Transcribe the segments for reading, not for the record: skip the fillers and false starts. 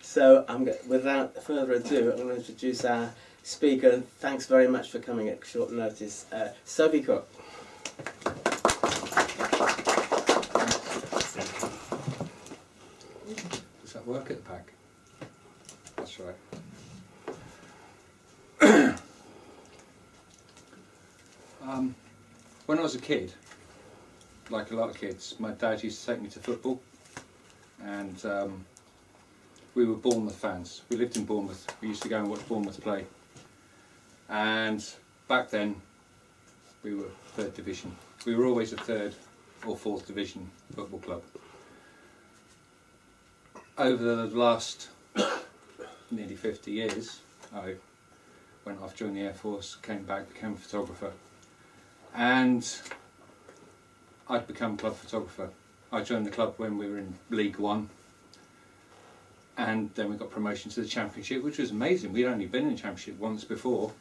So without further ado, I'm going to introduce our speaker, and thanks very much for coming at short notice, Sophie Cook. Does that work at the back? That's right. When I was a kid, like a lot of kids, my dad used to take me to football, and we were Bournemouth fans. We lived in Bournemouth. We used to go and watch Bournemouth play. And back then, we were third division. We were always a third or fourth division football club. Over the last nearly 50 years, I went off, joined the Air Force, came back, became a photographer. And I'd become club photographer. I joined the club when we were in League One, and then we got promotion to the Championship, which was amazing. We'd only been in the Championship once before.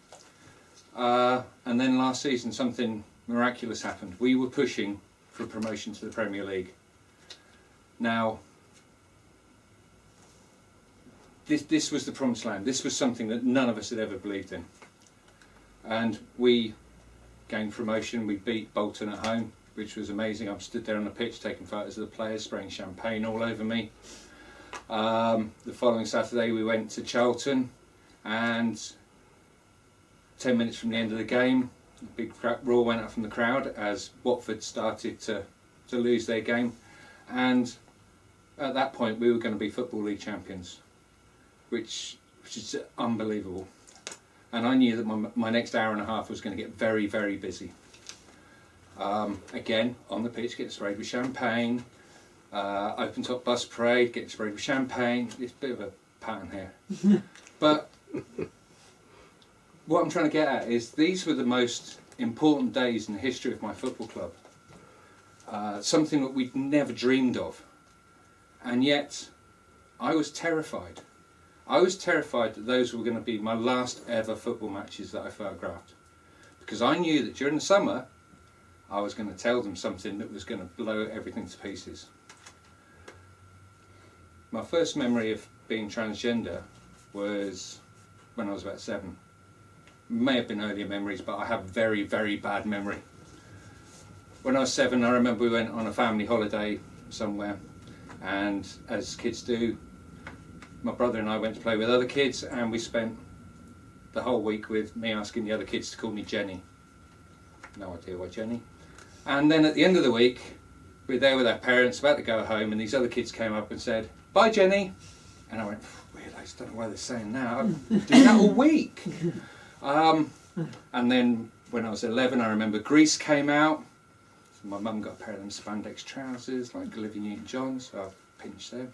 And then last season something miraculous happened. We were pushing for promotion to the Premier League. Now, this was the promised land. This was something that none of us had ever believed in. And we gained promotion. We beat Bolton at home, which was amazing. I stood there on the pitch taking photos of the players, spraying champagne all over me. The following Saturday we went to Charlton, and 10 minutes from the end of the game, a big roar went up from the crowd as Watford started to lose their game, and at that point we were going to be Football League champions, which is unbelievable. And I knew that my next hour and a half was going to get very, very busy. Again, on the pitch, get sprayed with champagne, open top bus parade, get sprayed with champagne. It's a bit of a pattern here. But what I'm trying to get at is these were the most important days in the history of my football club. Something that we'd never dreamed of. And yet, I was terrified. I was terrified that those were going to be my last ever football matches that I photographed. Because I knew that during the summer, I was going to tell them something that was going to blow everything to pieces. My first memory of being transgender was when I was about 7. May have been earlier memories, but I have very, very bad memory. When I was 7, I remember we went on a family holiday somewhere, and as kids do, my brother and I went to play with other kids, and we spent the whole week with me asking the other kids to call me Jenny. No idea why Jenny. And then at the end of the week, we were there with our parents, about to go home, and these other kids came up and said, "Bye, Jenny." And I went, weird, I just don't know why they're saying that. I've been doing that all week. And then when I was 11, I remember Grease came out. So my mum got a pair of them spandex trousers, like Olivia Newton-John, so I pinched them.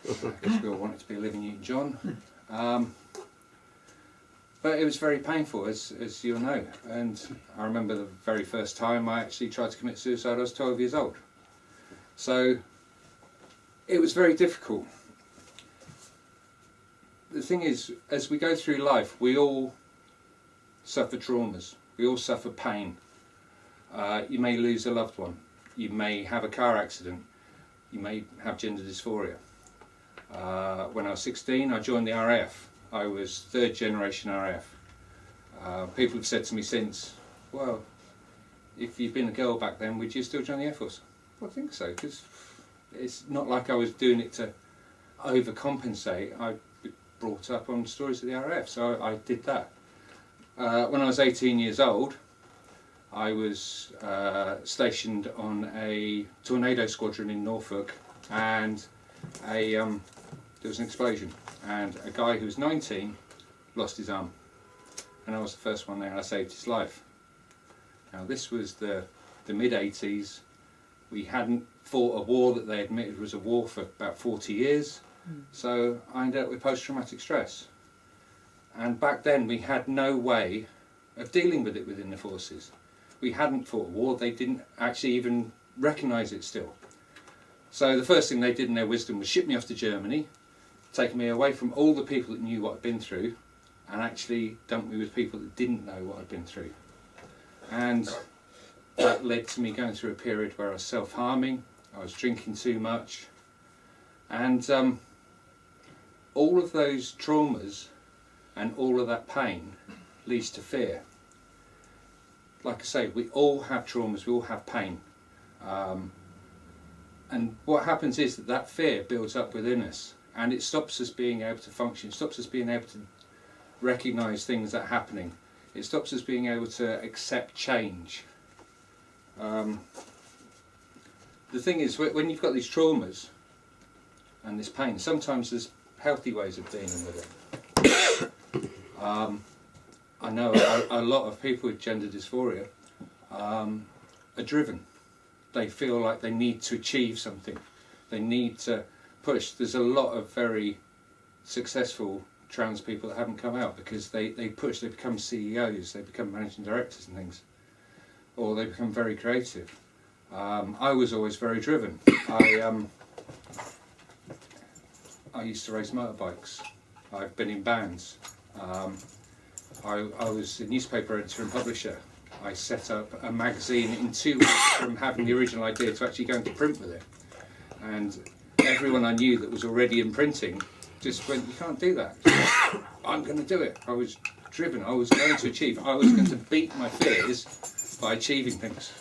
Because we all wanted to be Olivia Newton-John. But it was very painful, as you'll know. And I remember the very first time I actually tried to commit suicide, I was 12 years old. So it was very difficult. The thing is, as we go through life, we all suffer traumas. We all suffer pain. You may lose a loved one. You may have a car accident. You may have gender dysphoria. When I was 16, I joined the RAF. I was third generation RAF. People have said to me since, well, if you'd been a girl back then, would you still join the Air Force? Well, I think so, because it's not like I was doing it to overcompensate. I brought up on stories of the RAF, so I did that. When I was 18 years old, I was stationed on a tornado squadron in Norfolk, and there was an explosion, and a guy who was 19 lost his arm, and I was the first one there, and I saved his life. Now this was the mid-80s. We hadn't fought a war that they admitted was a war for about 40 years, so I ended up with post-traumatic stress. And back then we had no way of dealing with it within the forces. We hadn't fought a war, they didn't actually even recognise it still. So the first thing they did in their wisdom was ship me off to Germany, take me away from all the people that knew what I'd been through, and actually dump me with people that didn't know what I'd been through. And that led to me going through a period where I was self-harming, I was drinking too much, and all of those traumas and all of that pain leads to fear. Like I say, we all have traumas, we all have pain. And what happens is that fear builds up within us, and it stops us being able to function, it stops us being able to recognise things that are happening, it stops us being able to accept change. The thing is, when you've got these traumas and this pain, sometimes there's healthy ways of dealing with it. I know a lot of people with gender dysphoria are driven. They feel like they need to achieve something. They need to push. There's a lot of very successful trans people that haven't come out because they push, they become CEOs, they become managing directors and things, or they become very creative. I was always very driven. I used to race motorbikes. I've been in bands. I was a newspaper editor and publisher. I set up a magazine in 2 weeks from having the original idea to actually going to print with it. And everyone I knew that was already in printing just went, you can't do that. I'm going to do it. I was driven. I was going to achieve. I was going to beat my fears by achieving things.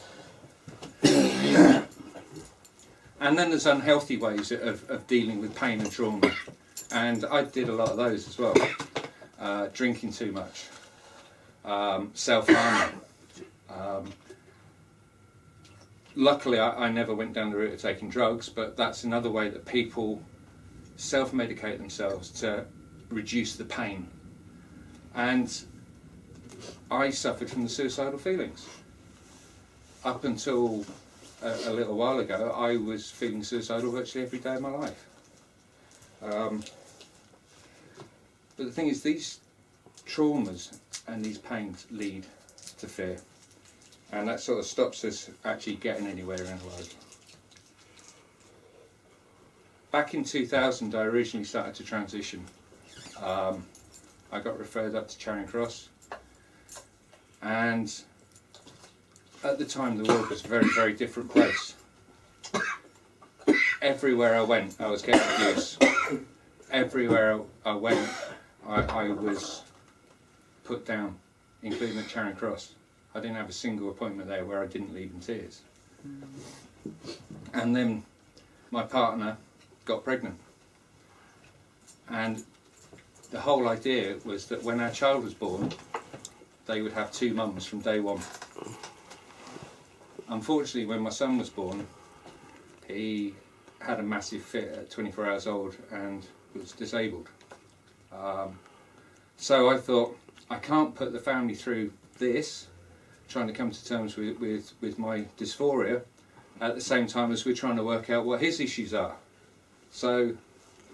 And then there's unhealthy ways of dealing with pain and trauma. And I did a lot of those as well. Drinking too much. Self-harming. Luckily I never went down the route of taking drugs, but that's another way that people self-medicate themselves to reduce the pain. And I suffered from the suicidal feelings. Up until a little while ago, I was feeling suicidal virtually every day of my life. But the thing is, these traumas and these pains lead to fear, and that sort of stops us actually getting anywhere in life. Back in 2000, I originally started to transition. I got referred up to Charing Cross, and at the time the world was a very, very different place. Everywhere I went, I was getting abuse. Everywhere I went, I was put down, including at Charing Cross. I didn't have a single appointment there where I didn't leave in tears. And then my partner got pregnant. And the whole idea was that when our child was born, they would have 2 mums from day one. Unfortunately, when my son was born, he had a massive fit at 24 hours old and was disabled. So I thought, I can't put the family through this, trying to come to terms with my dysphoria, at the same time as we're trying to work out what his issues are. So,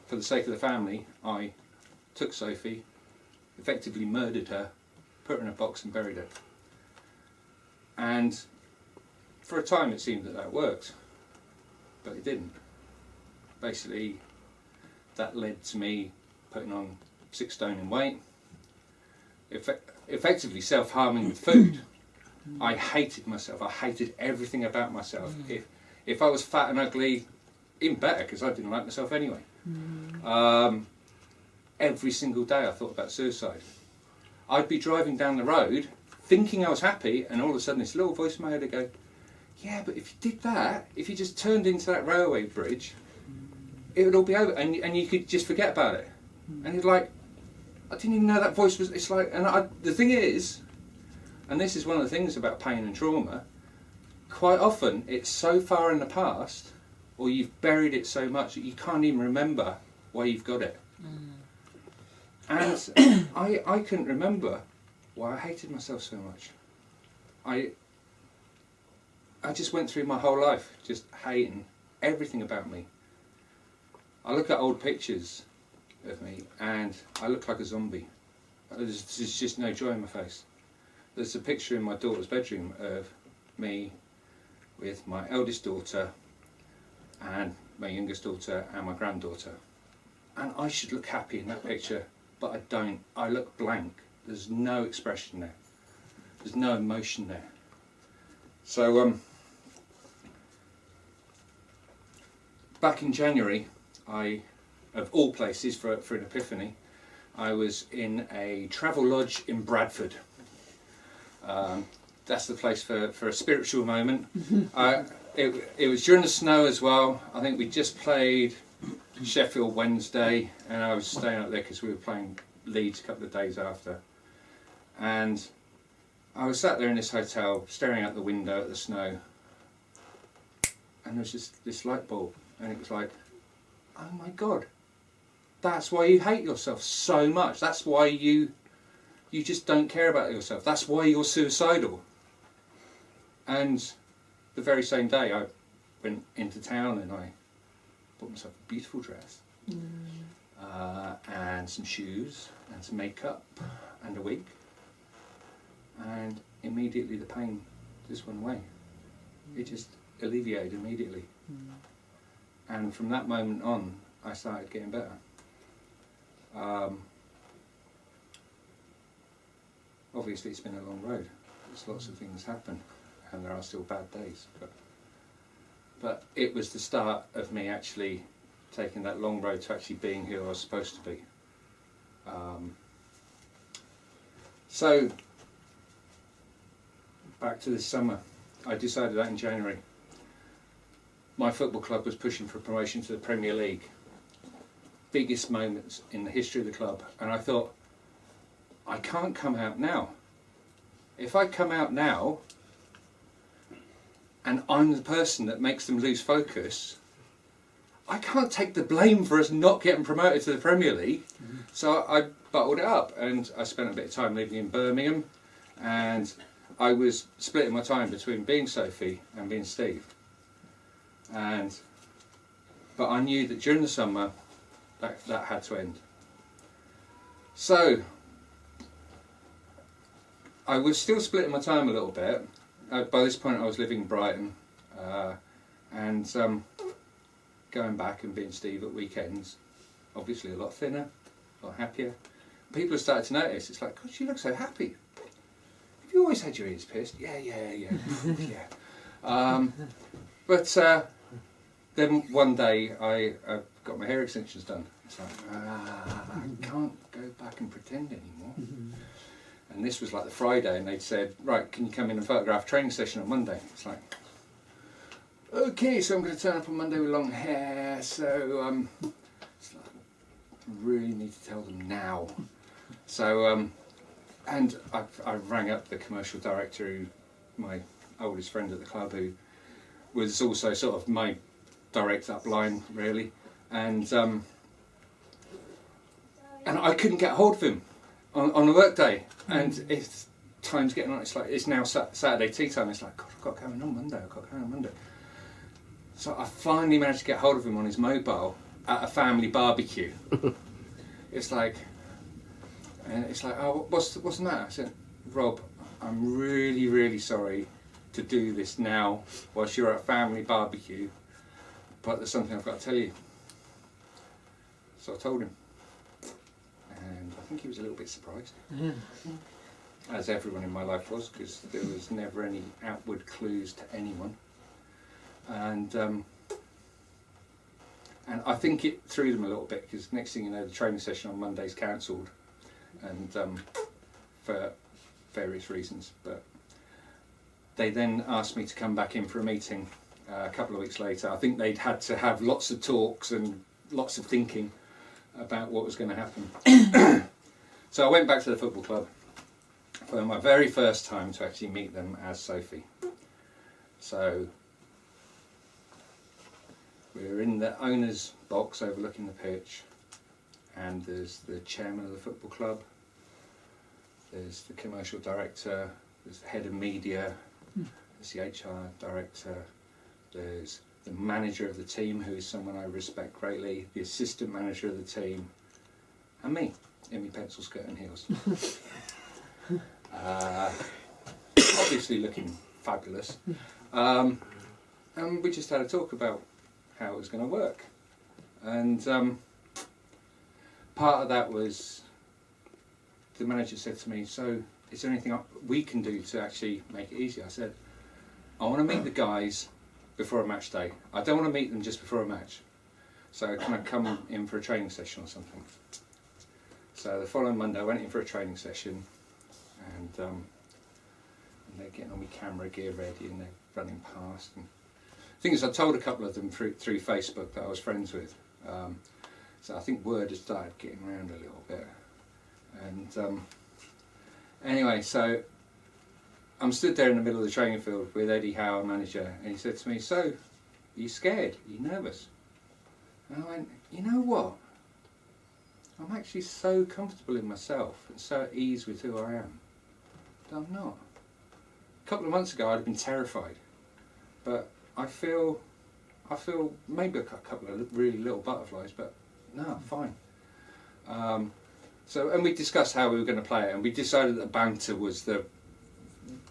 for the sake of the family, I took Sophie, effectively murdered her, put her in a box and buried her. And for a time it seemed that worked, but it didn't. Basically, that led to me putting on 6 stone in weight, effectively self-harming with food. I hated myself. I hated everything about myself. If I was fat and ugly, even better, because I didn't like myself anyway. Every single day I thought about suicide. I'd be driving down the road thinking I was happy, and all of a sudden this little voice in my head would go, yeah, but if you did that, if you just turned into that railway bridge, it would all be over, and you could just forget about it. And it's like, I didn't even know that voice was, it's like, and the thing is, and this is one of the things about pain and trauma, quite often it's so far in the past, or you've buried it so much that you can't even remember why you've got it. And I couldn't remember why I hated myself so much. I just went through my whole life just hating everything about me. I look at old pictures of me and I look like a zombie. There's just no joy in my face. There's a picture in my daughter's bedroom of me with my eldest daughter and my youngest daughter and my granddaughter. And I should look happy in that picture, but I don't. I look blank. There's no expression there. There's no emotion there. So back in January, I of all places for an epiphany, I was in a travel lodge in Bradford. That's the place for a spiritual moment. It was during the snow as well. I think we just played Sheffield Wednesday, and I was staying up there because we were playing Leeds a couple of days after. And I was sat there in this hotel, staring out the window at the snow, and there was just this light bulb, and it was like, oh my God, that's why you hate yourself so much. That's why you just don't care about yourself. That's why you're suicidal. And the very same day I went into town and I bought myself a beautiful dress, and some shoes and some makeup and a wig, and immediately the pain just went away. It just alleviated immediately. And from that moment on I started getting better. Obviously it's been a long road. There's lots of things happen and there are still bad days, but it was the start of me actually taking that long road to actually being who I was supposed to be. So back to this summer, I decided that in January. My football club was pushing for promotion to the Premier League. Biggest moments in the history of the club, and I thought, I can't come out now. If I come out now and I'm the person that makes them lose focus, I can't take the blame for us not getting promoted to the Premier League. So I bottled it up, and I spent a bit of time living in Birmingham, and I was splitting my time between being Sophie and being Steve. But I knew that during the summer that had to end. So I was still splitting my time a little bit. By this point I was living in Brighton, and going back and being Steve at weekends, obviously a lot thinner, a lot happier. People have started to notice, it's like, God, you look so happy. Have you always had your ears pierced? Yeah. But then one day I got my hair extensions done. It's like, I can't go back and pretend anymore. And this was like the Friday, and they'd said, right, can you come in and photograph a training session on Monday? It's like, okay, so I'm going to turn up on Monday with long hair, so it's like, I really need to tell them now. So, and I rang up the commercial director, who, my oldest friend at the club, who was also sort of my direct upline, really, and I couldn't get hold of him on a work day, and it's time's getting on. It's like it's now Saturday tea time. It's like, God, I've got going on Monday. So I finally managed to get hold of him on his mobile at a family barbecue. It's like, oh, what's the matter? I said, Rob, I'm really, really sorry to do this now whilst you're at a family barbecue, but there's something I've got to tell you. So I told him, and I think he was a little bit surprised, as everyone in my life was, because there was never any outward clues to anyone, and I think it threw them a little bit, because next thing you know, the training session on Monday's cancelled, and for various reasons, but they then asked me to come back in for a meeting a couple of weeks later. I think they'd had to have lots of talks and lots of thinking about what was going to happen. So I went back to the football club for my very first time to actually meet them as Sophie. So we're in the owner's box overlooking the pitch, and there's the chairman of the football club, there's the commercial director, there's the head of media, there's the HR director, there's the manager of the team, who is someone I respect greatly, the assistant manager of the team, and me, in my pencil skirt and heels. Obviously looking fabulous. And we just had a talk about how it was going to work. And part of that was, the manager said to me, so is there anything we can do to actually make it easier? I said, I want to meet the guys before a match day. I don't want to meet them just before a match. So can I come in for a training session or something? So the following Monday I went in for a training session, and they're getting all my camera gear ready and they're running past. And the thing is, I told a couple of them through Facebook that I was friends with. So I think word has started getting around a little bit. And anyway, so I'm stood there in the middle of the training field with Eddie Howe, our manager, and he said to me, "So, are you scared? Are you nervous?" And I went, "You know what? I'm actually so comfortable in myself and so at ease with who I am that I'm not. A couple of months ago I'd have been terrified, but I feel maybe a couple of really little butterflies, but no, fine." So, and we discussed how we were going to play it, and we decided that banter was the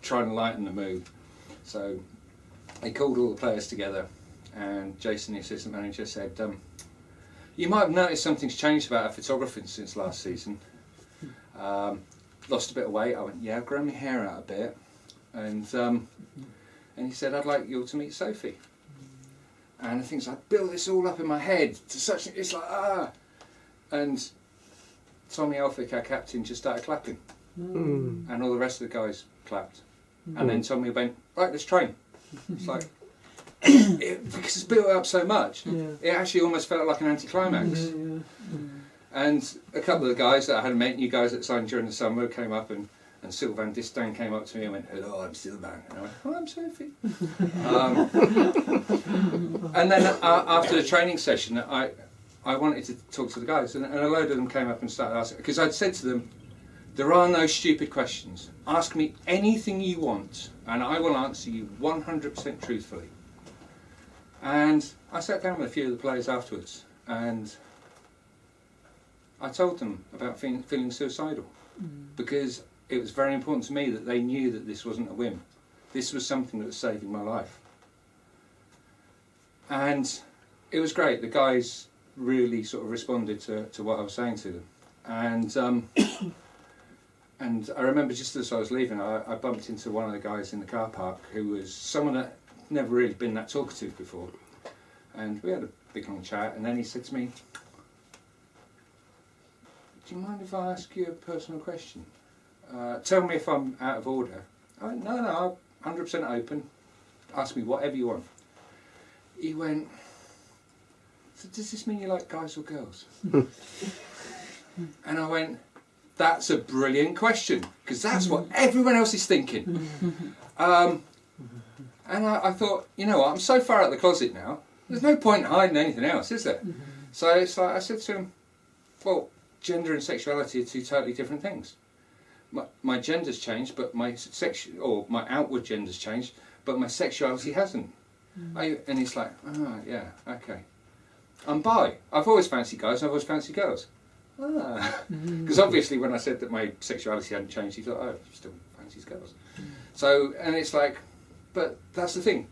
trying to lighten the mood. So they called all the players together, and Jason, the assistant manager, said, "You might have noticed something's changed about our photographing since last season. Lost a bit of weight." I went, "Yeah, I've grown my hair out a bit." And he said, "I'd like you all to meet Sophie." And the things, I built this all up in my head to such, it's like, and Tommy Elphick, our captain, just started clapping. And all the rest of the guys clapped. And then Tommy went, "Right, let's train." It's like, because it's built up so much, it actually almost felt like an anticlimax. And a couple of the guys that I hadn't met, new guys that signed during the summer, came up, and Sylvain Distin came up to me and went, "Hello, I'm Sylvain." And I went, "Oh, I'm Sophie." And then after the training session, I wanted to talk to the guys, and a load of them came up and started asking, because I'd said to them, "There are no stupid questions. Ask me anything you want, and I will answer you 100% truthfully." And I sat down with a few of the players afterwards, and I told them about feeling suicidal, because it was very important to me that they knew that this wasn't a whim. This was something that was saving my life. And it was great. The guys really sort of responded to what I was saying to them. And I remember just as I was leaving, I bumped into one of the guys in the car park who was someone that never really been that talkative before. And we had a big long chat, and then he said to me, "Do you mind if I ask you a personal question? Tell me if I'm out of order." I went, No, I'm 100% open. Ask me whatever you want." He went, "So does this mean you like guys or girls?" And I went, "That's a brilliant question, because that's what everyone else is thinking." And I thought, you know what, I'm so far out of the closet now, there's no point hiding anything else, is there? So it's like, I said to him, "Well, gender and sexuality are two totally different things. My gender's changed, but my outward gender's changed, but my sexuality hasn't." And he's like, "Ah, yeah, okay. I'm bi. I've always fancied guys, and I've always fancied girls." Because obviously when I said that my sexuality hadn't changed, he thought, "Oh, still fancies girls." So, and it's like, but that's the thing.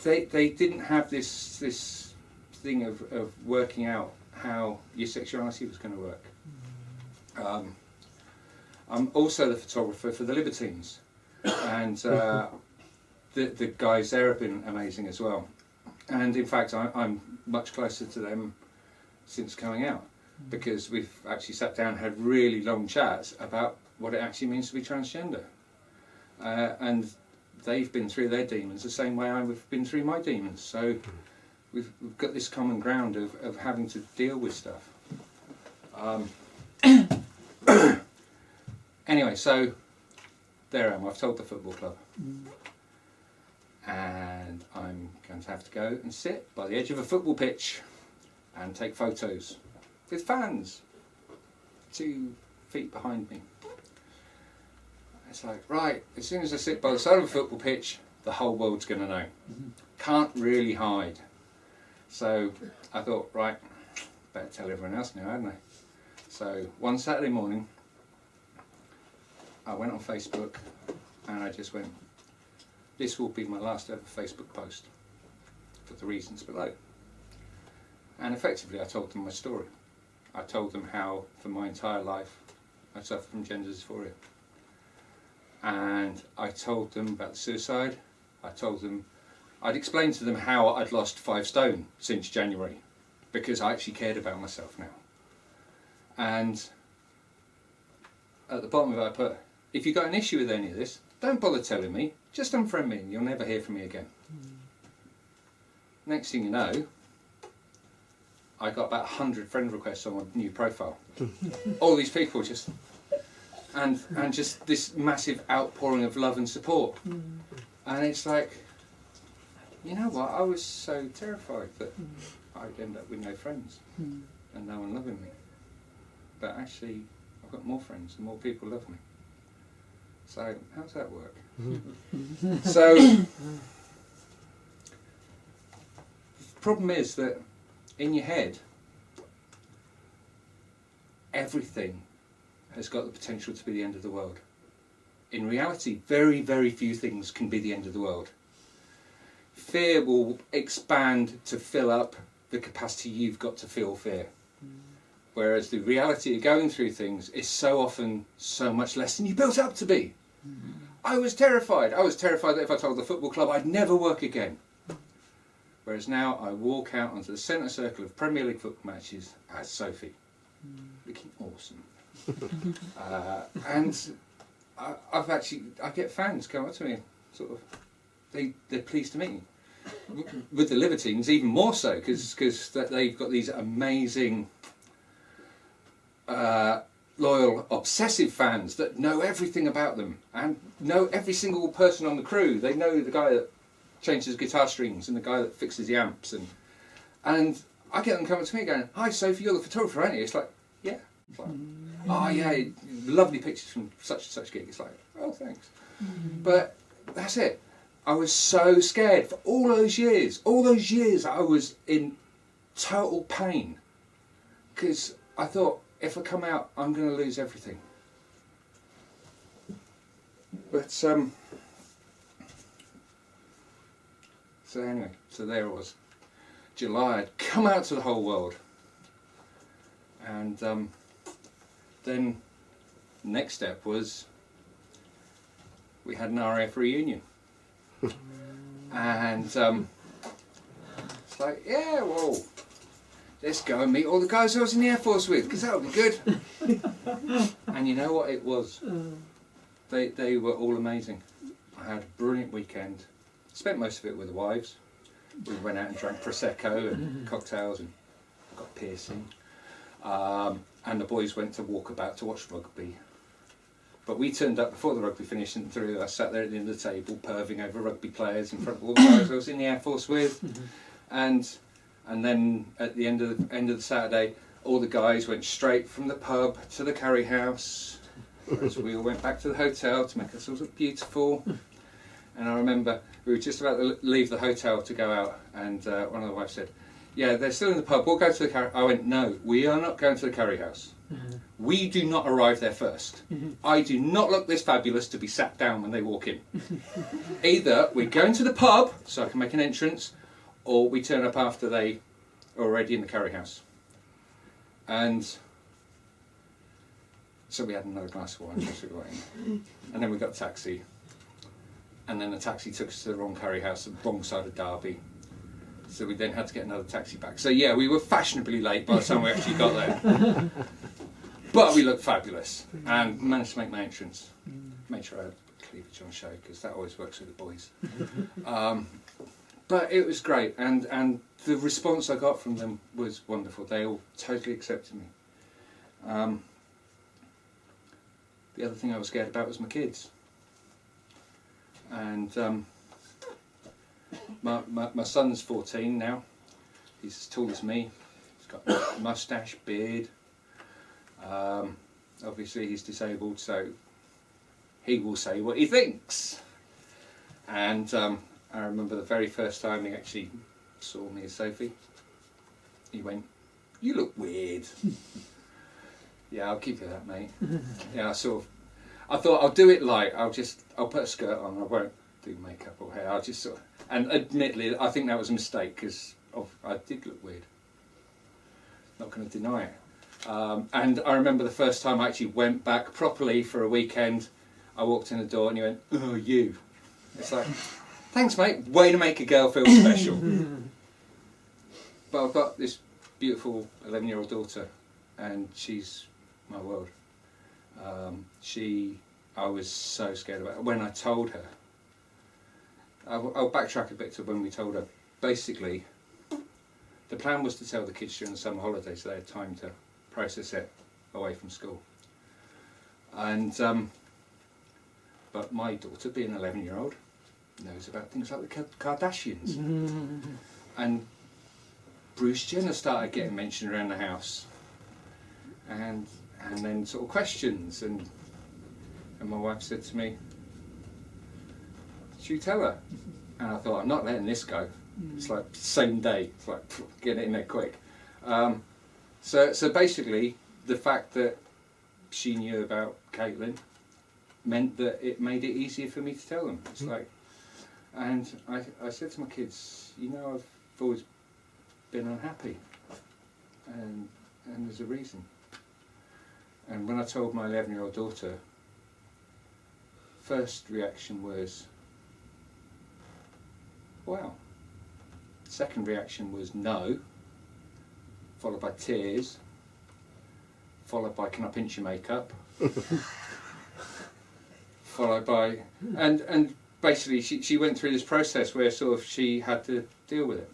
They didn't have this thing of working out how your sexuality was going to work. I'm also the photographer for the Libertines, and the guys there have been amazing as well. And in fact, I'm much closer to them since coming out, because we've actually sat down and had really long chats about what it actually means to be transgender. And they've been through their demons the same way I've been through my demons. So we've got this common ground of having to deal with stuff. Anyway, so there I am. I've told the football club. And I'm going to have to go and sit by the edge of a football pitch and take photos with fans 2 feet behind me. It's like, right, as soon as I sit by the side of a football pitch, the whole world's going to know. Can't really hide. So I thought, right, better tell everyone else now, hadn't I? So one Saturday morning, I went on Facebook and I just went, "This will be my last ever Facebook post, for the reasons below." And effectively I told them my story. I told them how for my entire life I suffered from gender dysphoria. And I told them about the suicide. I told them I'd explained to them how I'd lost 5 stone since January, because I actually cared about myself now. And at the bottom of it I put, if you've got an issue with any of this, don't bother telling me, just unfriend me and you'll never hear from me again. Next thing you know, I got about 100 friend requests on my new profile. All these people just, and just this massive outpouring of love and support. And it's like, you know what, I was so terrified that I'd end up with no friends and no one loving me. But actually, I've got more friends and more people love me. So, how does that work? So, the problem is that in your head, everything has got the potential to be the end of the world. In reality, very, very few things can be the end of the world. Fear will expand to fill up the capacity you've got to feel fear. Whereas the reality of going through things is so often so much less than you built up to be. I was terrified. I was terrified that if I told the football club I'd never work again. Whereas now I walk out onto the centre circle of Premier League football matches as Sophie, looking awesome. And I get fans come up to me, sort of, they're pleased to meet me. With the Libertines, even more so, because they've got these amazing, loyal, obsessive fans that know everything about them and know every single person on the crew. They know the guy that changes guitar strings and the guy that fixes the amps, and I get them coming to me going, "Hi Sophie, you're the photographer, aren't you?" It's like, yeah. It's like, oh yeah, lovely pictures from such and such gig. It's like, oh thanks. But that's it. I was so scared for all those years. All those years I was in total pain because I thought, if I come out, I'm going to lose everything. But so anyway, so there it was. July, I'd come out to the whole world, and then next step was we had an RAF reunion, and it's like, yeah, well, let's go and meet all the guys I was in the Air Force with, because that would be good. And you know what it was? They were all amazing. I had a brilliant weekend. Spent most of it with the wives. We went out and drank Prosecco and cocktails and got piercing. And the boys went to walkabout to watch rugby. But we turned up before the rugby finished, and three of us sat there at the end of the table perving over rugby players in front of all the guys I was in the Air Force with. And then at the end of the Saturday, all the guys went straight from the pub to the carry house, whereas we all went back to the hotel to make ourselves look beautiful. And I remember we were just about to leave the hotel to go out, and one of the wives said, "Yeah, they're still in the pub, we'll go to the carry." I went, "No, we are not going to the carry house. We do not arrive there first. I do not look this fabulous to be sat down when they walk in. Either we're going to the pub so I can make an entrance, or we turn up after they are already in the carry house." And so we had another glass of wine, and then we got a taxi, and then the taxi took us to the wrong carry house, the wrong side of Derby. So we then had to get another taxi back. So yeah, we were fashionably late by the time we actually got there. But we looked fabulous and managed to make my entrance. Made sure I had cleavage on show, because that always works with the boys. But it was great, and the response I got from them was wonderful. They all totally accepted me. The other thing I was scared about was my kids. And my son's 14 now. He's as tall as me. He's got a moustache, beard. Obviously he's disabled, so he will say what he thinks. And I remember the very first time he actually saw me as Sophie, he went, "You look weird." "Yeah, I'll give you that, mate." Yeah, I thought I'll do it light. I'll put a skirt on. I won't do makeup or hair. I'll just sort of, and admittedly, I think that was a mistake, because I did look weird. Not going to deny it. And I remember the first time I actually went back properly for a weekend. I walked in the door and he went, "Oh, you." It's like, Thanks, mate. Way to make a girl feel special. But I've got this beautiful 11-year-old daughter, and she's my world. I was so scared about it. When I told her, I'll backtrack a bit to when we told her. Basically, the plan was to tell the kids during the summer holidays so they had time to process it away from school. And but my daughter, being an 11-year-old, knows about things like the Kardashians. And Bruce Jenner started getting mentioned around the house. And then sort of questions, and my wife said to me, should you tell her? And I thought, I'm not letting this go. It's like same day, it's like get it in there quick. So basically the fact that she knew about Caitlin meant that it made it easier for me to tell them. It's like, and I said to my kids, you know, I've always been unhappy, and there's a reason. And when I told my 11-year-old daughter, first reaction was, wow. Second reaction was no, followed by tears, followed by can I pinch your makeup, followed by, and basically she went through this process where sort of she had to deal with it.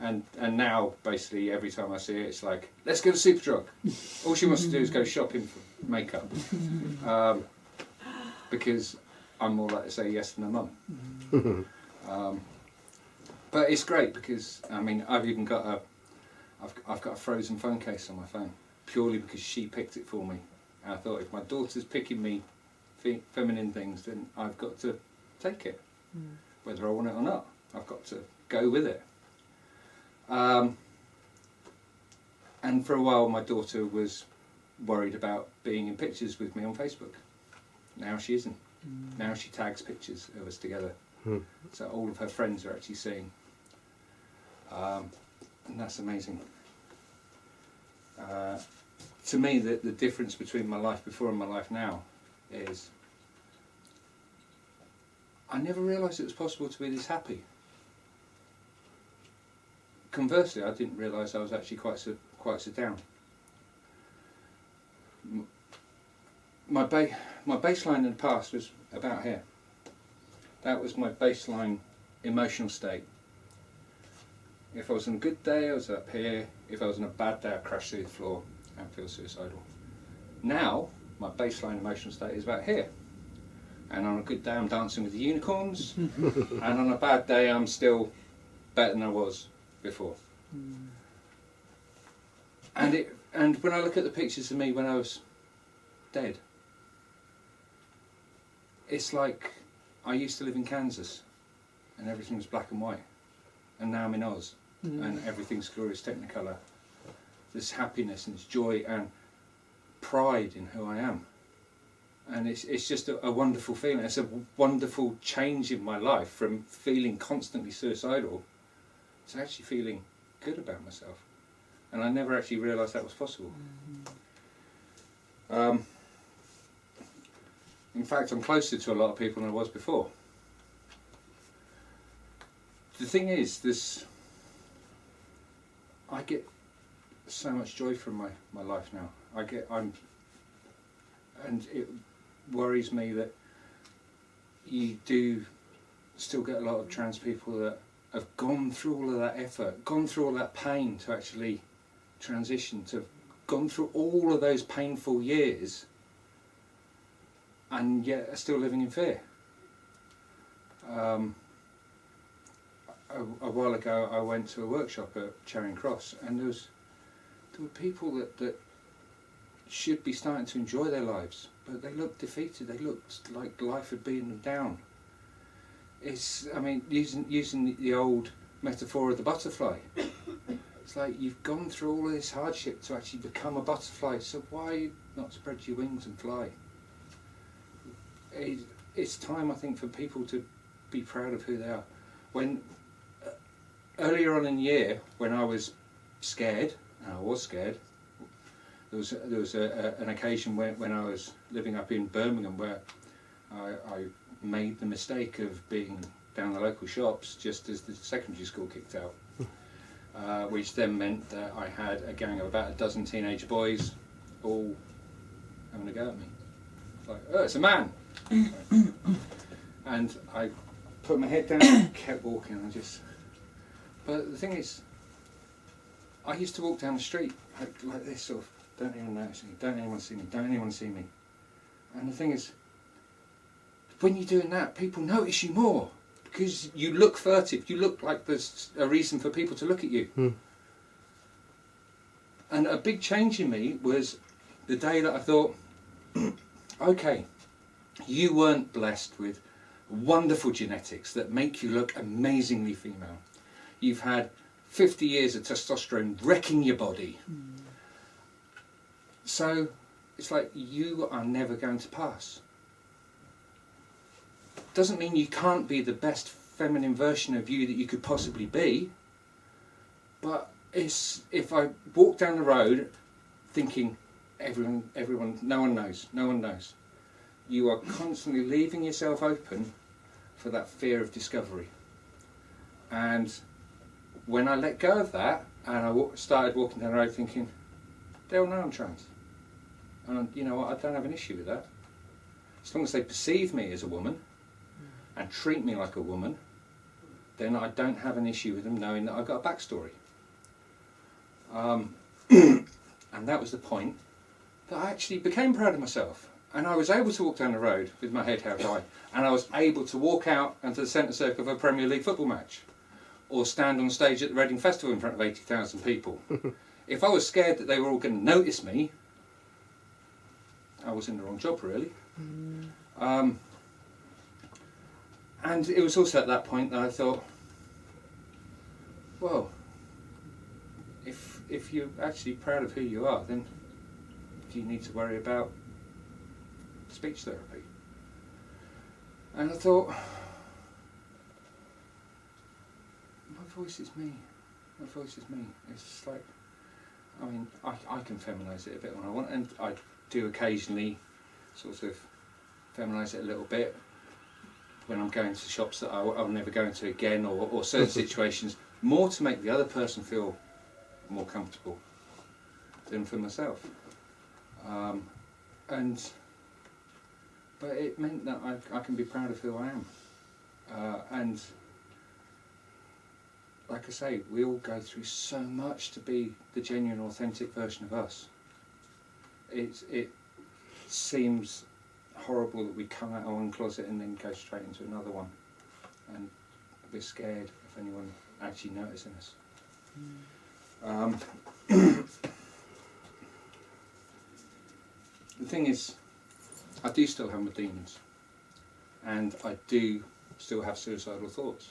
And now, basically, every time I see it, it's like, let's go to Superdrug. All she wants to do is go shopping for makeup. Because I'm more likely to say yes than a mum. But it's great because, I mean, I've even got I've got a frozen phone case on my phone, purely because she picked it for me. And I thought, if my daughter's picking me feminine things, then I've got to take it. Whether I want it or not, I've got to go with it. And for a while my daughter was worried about being in pictures with me on Facebook. Now she isn't. Now she tags pictures of us together. So all of her friends are actually seeing. And that's amazing. To me, the difference between my life before and my life now is I never realised it was possible to be this happy. Conversely, I didn't realise I was actually quite so down. My baseline in the past was about here. That was my baseline emotional state. If I was on a good day, I was up here. If I was on a bad day, I'd crash through the floor and feel suicidal. Now, my baseline emotional state is about here. And on a good day, I'm dancing with the unicorns. And on a bad day, I'm still better than I was before. And when I look at the pictures of me when I was dead, it's like I used to live in Kansas and everything was black and white, and now I'm in Oz and everything's glorious technicolor. There's happiness and there's joy and pride in who I am, and it's just a wonderful feeling. It's a wonderful change in my life from feeling constantly suicidal to actually feeling good about myself, and I never actually realised that was possible. In fact, I'm closer to a lot of people than I was before. The thing is, I get so much joy from my life now. And it worries me that you do still get a lot of trans people that have gone through all of that effort, gone through all that pain to actually transition, to have gone through all of those painful years, and yet are still living in fear. A while ago I went to a workshop at Charing Cross, and there were people that should be starting to enjoy their lives, but they looked defeated. They looked like life had beaten them down. I mean, using the old metaphor of the butterfly. It's like you've gone through all of this hardship to actually become a butterfly, so why not spread your wings and fly? It's time, I think, for people to be proud of who they are. When earlier on in the year, when I was scared, and I was scared, there was an occasion when I was living up in Birmingham where I made the mistake of being down the local shops just as the secondary school kicked out, which then meant that I had a gang of about a dozen teenage boys all having a go at me. Like, oh, it's a man! And I put my head down and kept walking. But the thing is, I used to walk down the street like this, sort of, don't anyone notice me, don't anyone see me, don't anyone see me. And the thing is, when you're doing that, people notice you more because you look furtive, you look like there's a reason for people to look at you. And a big change in me was the day that I thought, okay, you weren't blessed with wonderful genetics that make you look amazingly female. You've had 50 years of testosterone wrecking your body. So it's like, you are never going to pass. Doesn't mean you can't be the best feminine version of you that you could possibly be, but if I walk down the road thinking everyone, no one knows, you are constantly leaving yourself open for that fear of discovery. And when I let go of that and I started walking down the road thinking, they'll know I'm trans, and you know what, I don't have an issue with that. As long as they perceive me as a woman and treat me like a woman, then I don't have an issue with them knowing that I've got a backstory. And that was the point that I actually became proud of myself. And I was able to walk down the road with my head held high, and I was able to walk out into the centre circle of a Premier League football match, or stand on stage at the Reading Festival in front of 80,000 people. If I was scared that they were all going to notice me, I was in the wrong job, really. And it was also at that point that I thought, well, if you're actually proud of who you are, then do you need to worry about speech therapy? And I thought, my voice is me. My voice is me. It's just like, I mean, I can feminise it a bit when I want, and I do occasionally sort of feminise it a little bit when I'm going to shops that I'll never go into again, or certain situations, more to make the other person feel more comfortable than for myself. But it meant that I can be proud of who I am. And like I say, we all go through so much to be the genuine, authentic version of us. It seems horrible that we come out of one closet and then go straight into another one, and we're scared if anyone actually noticing us. The thing is, I do still have my demons, and I do still have suicidal thoughts.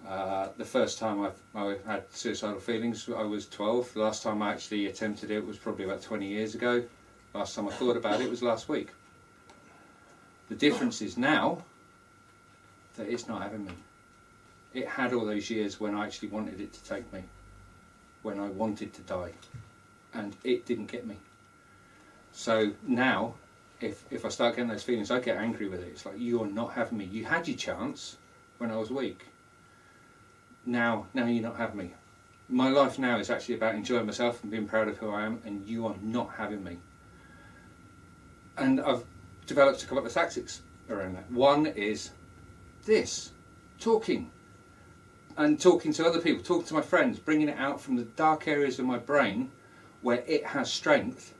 The first time I had suicidal feelings, I was 12. The last time I actually attempted it was probably about 20 years ago. Last time I thought about it was last week. The difference is now that it's not having me. It had all those years when I actually wanted it to take me, when I wanted to die, and it didn't get me. So now, if I start getting those feelings, I get angry with it. It's like, you're not having me. You had your chance when I was weak. Now you're not having me. My life now is actually about enjoying myself and being proud of who I am, and you are not having me. And I've developed a couple of tactics around that. One is this, talking. And talking to other people, talking to my friends, bringing it out from the dark areas of my brain where it has strength,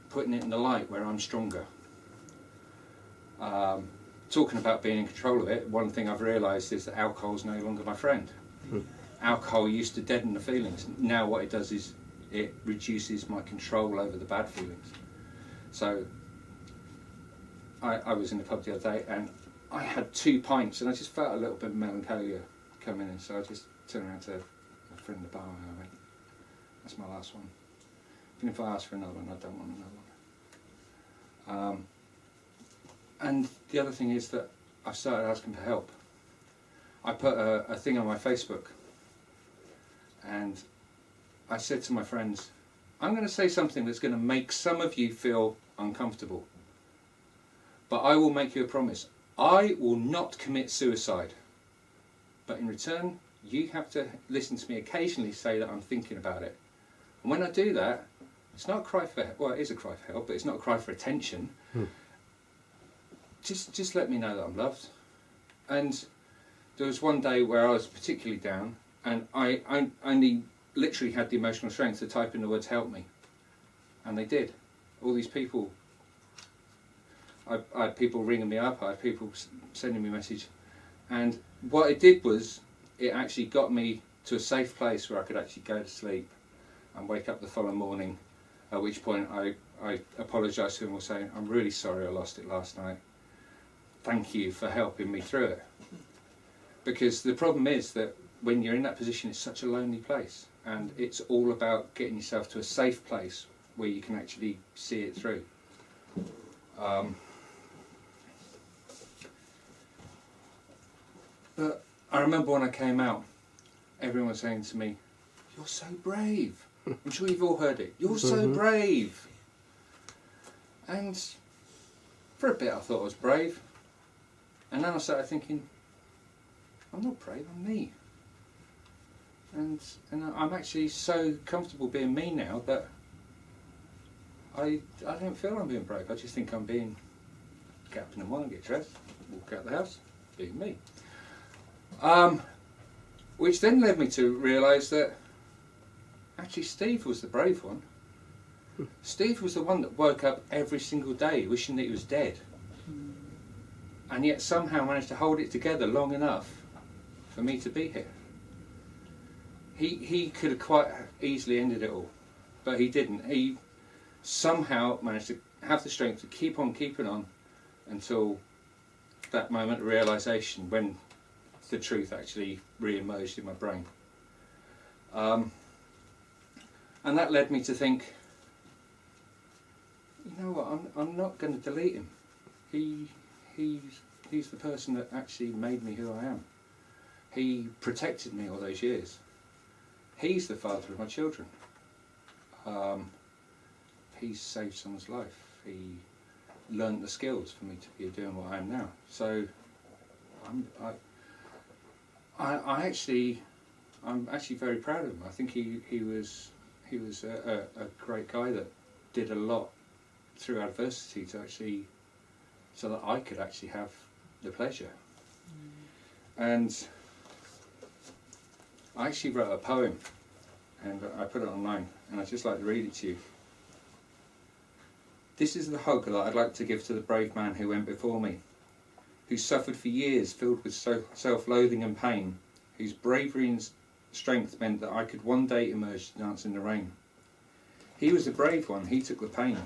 putting it in the light where I'm stronger. Talking about being in control of it, one thing I've realised is that alcohol is no longer my friend. Alcohol used to deaden the feelings. Now what it does is it reduces my control over the bad feelings. So I was in the pub the other day and I had 2 pints and I just felt a little bit of melancholia coming in, so I just turned around to a friend in the bar and I went, that's my last one. And if I ask for another one, I don't want another one. And the other thing is that I've started asking for help. I put a thing on my Facebook and I said to my friends, I'm going to say something that's going to make some of you feel uncomfortable, but I will make you a promise. I will not commit suicide, but in return you have to listen to me occasionally say that I'm thinking about it. And when I do that, it's not a cry for help. Well, it is a cry for help, but it's not a cry for attention. Just let me know that I'm loved. And there was one day where I was particularly down, and I only literally had the emotional strength to type in the words "help me," and they did. All these people, I had people ringing me up, I had people sending me a message, and what it did was it actually got me to a safe place where I could actually go to sleep and wake up the following morning, at which point I apologised to them, and saying, "I'm really sorry I lost it last night. Thank you for helping me through it." Because the problem is that when you're in that position, it's such a lonely place, and it's all about getting yourself to a safe place where you can actually see it through. But I remember when I came out, everyone was saying to me, "You're so brave." I'm sure you've all heard it. "You're so brave." And for a bit I thought I was brave. And then I started thinking, I'm not brave, I'm me. And I'm actually so comfortable being me now that I don't feel I'm being brave. I just think I'm being, get up in the morning, get dressed, walk out the house, being me. Which then led me to realise that actually Steve was the brave one. Steve was the one that woke up every single day wishing that he was dead, and yet somehow managed to hold it together long enough for me to be here. He could have quite easily ended it all, but he didn't. He somehow managed to have the strength to keep on keeping on until that moment of realisation when the truth actually re-emerged in my brain. And that led me to think, you know what, I'm not going to delete him. He's the person that actually made me who I am. He protected me all those years. He's the father of my children. He's saved someone's life. He learned the skills for me to be doing what I am now. So I'm actually very proud of him. I think he was a great guy that did a lot through adversity to actually, so that I could actually have the pleasure. And I actually wrote a poem, and I put it online, and I'd just like to read it to you. This is the hug that I'd like to give to the brave man who went before me, who suffered for years filled with self-loathing and pain, whose bravery and strength meant that I could one day emerge to dance in the rain. He was the brave one, he took the pain.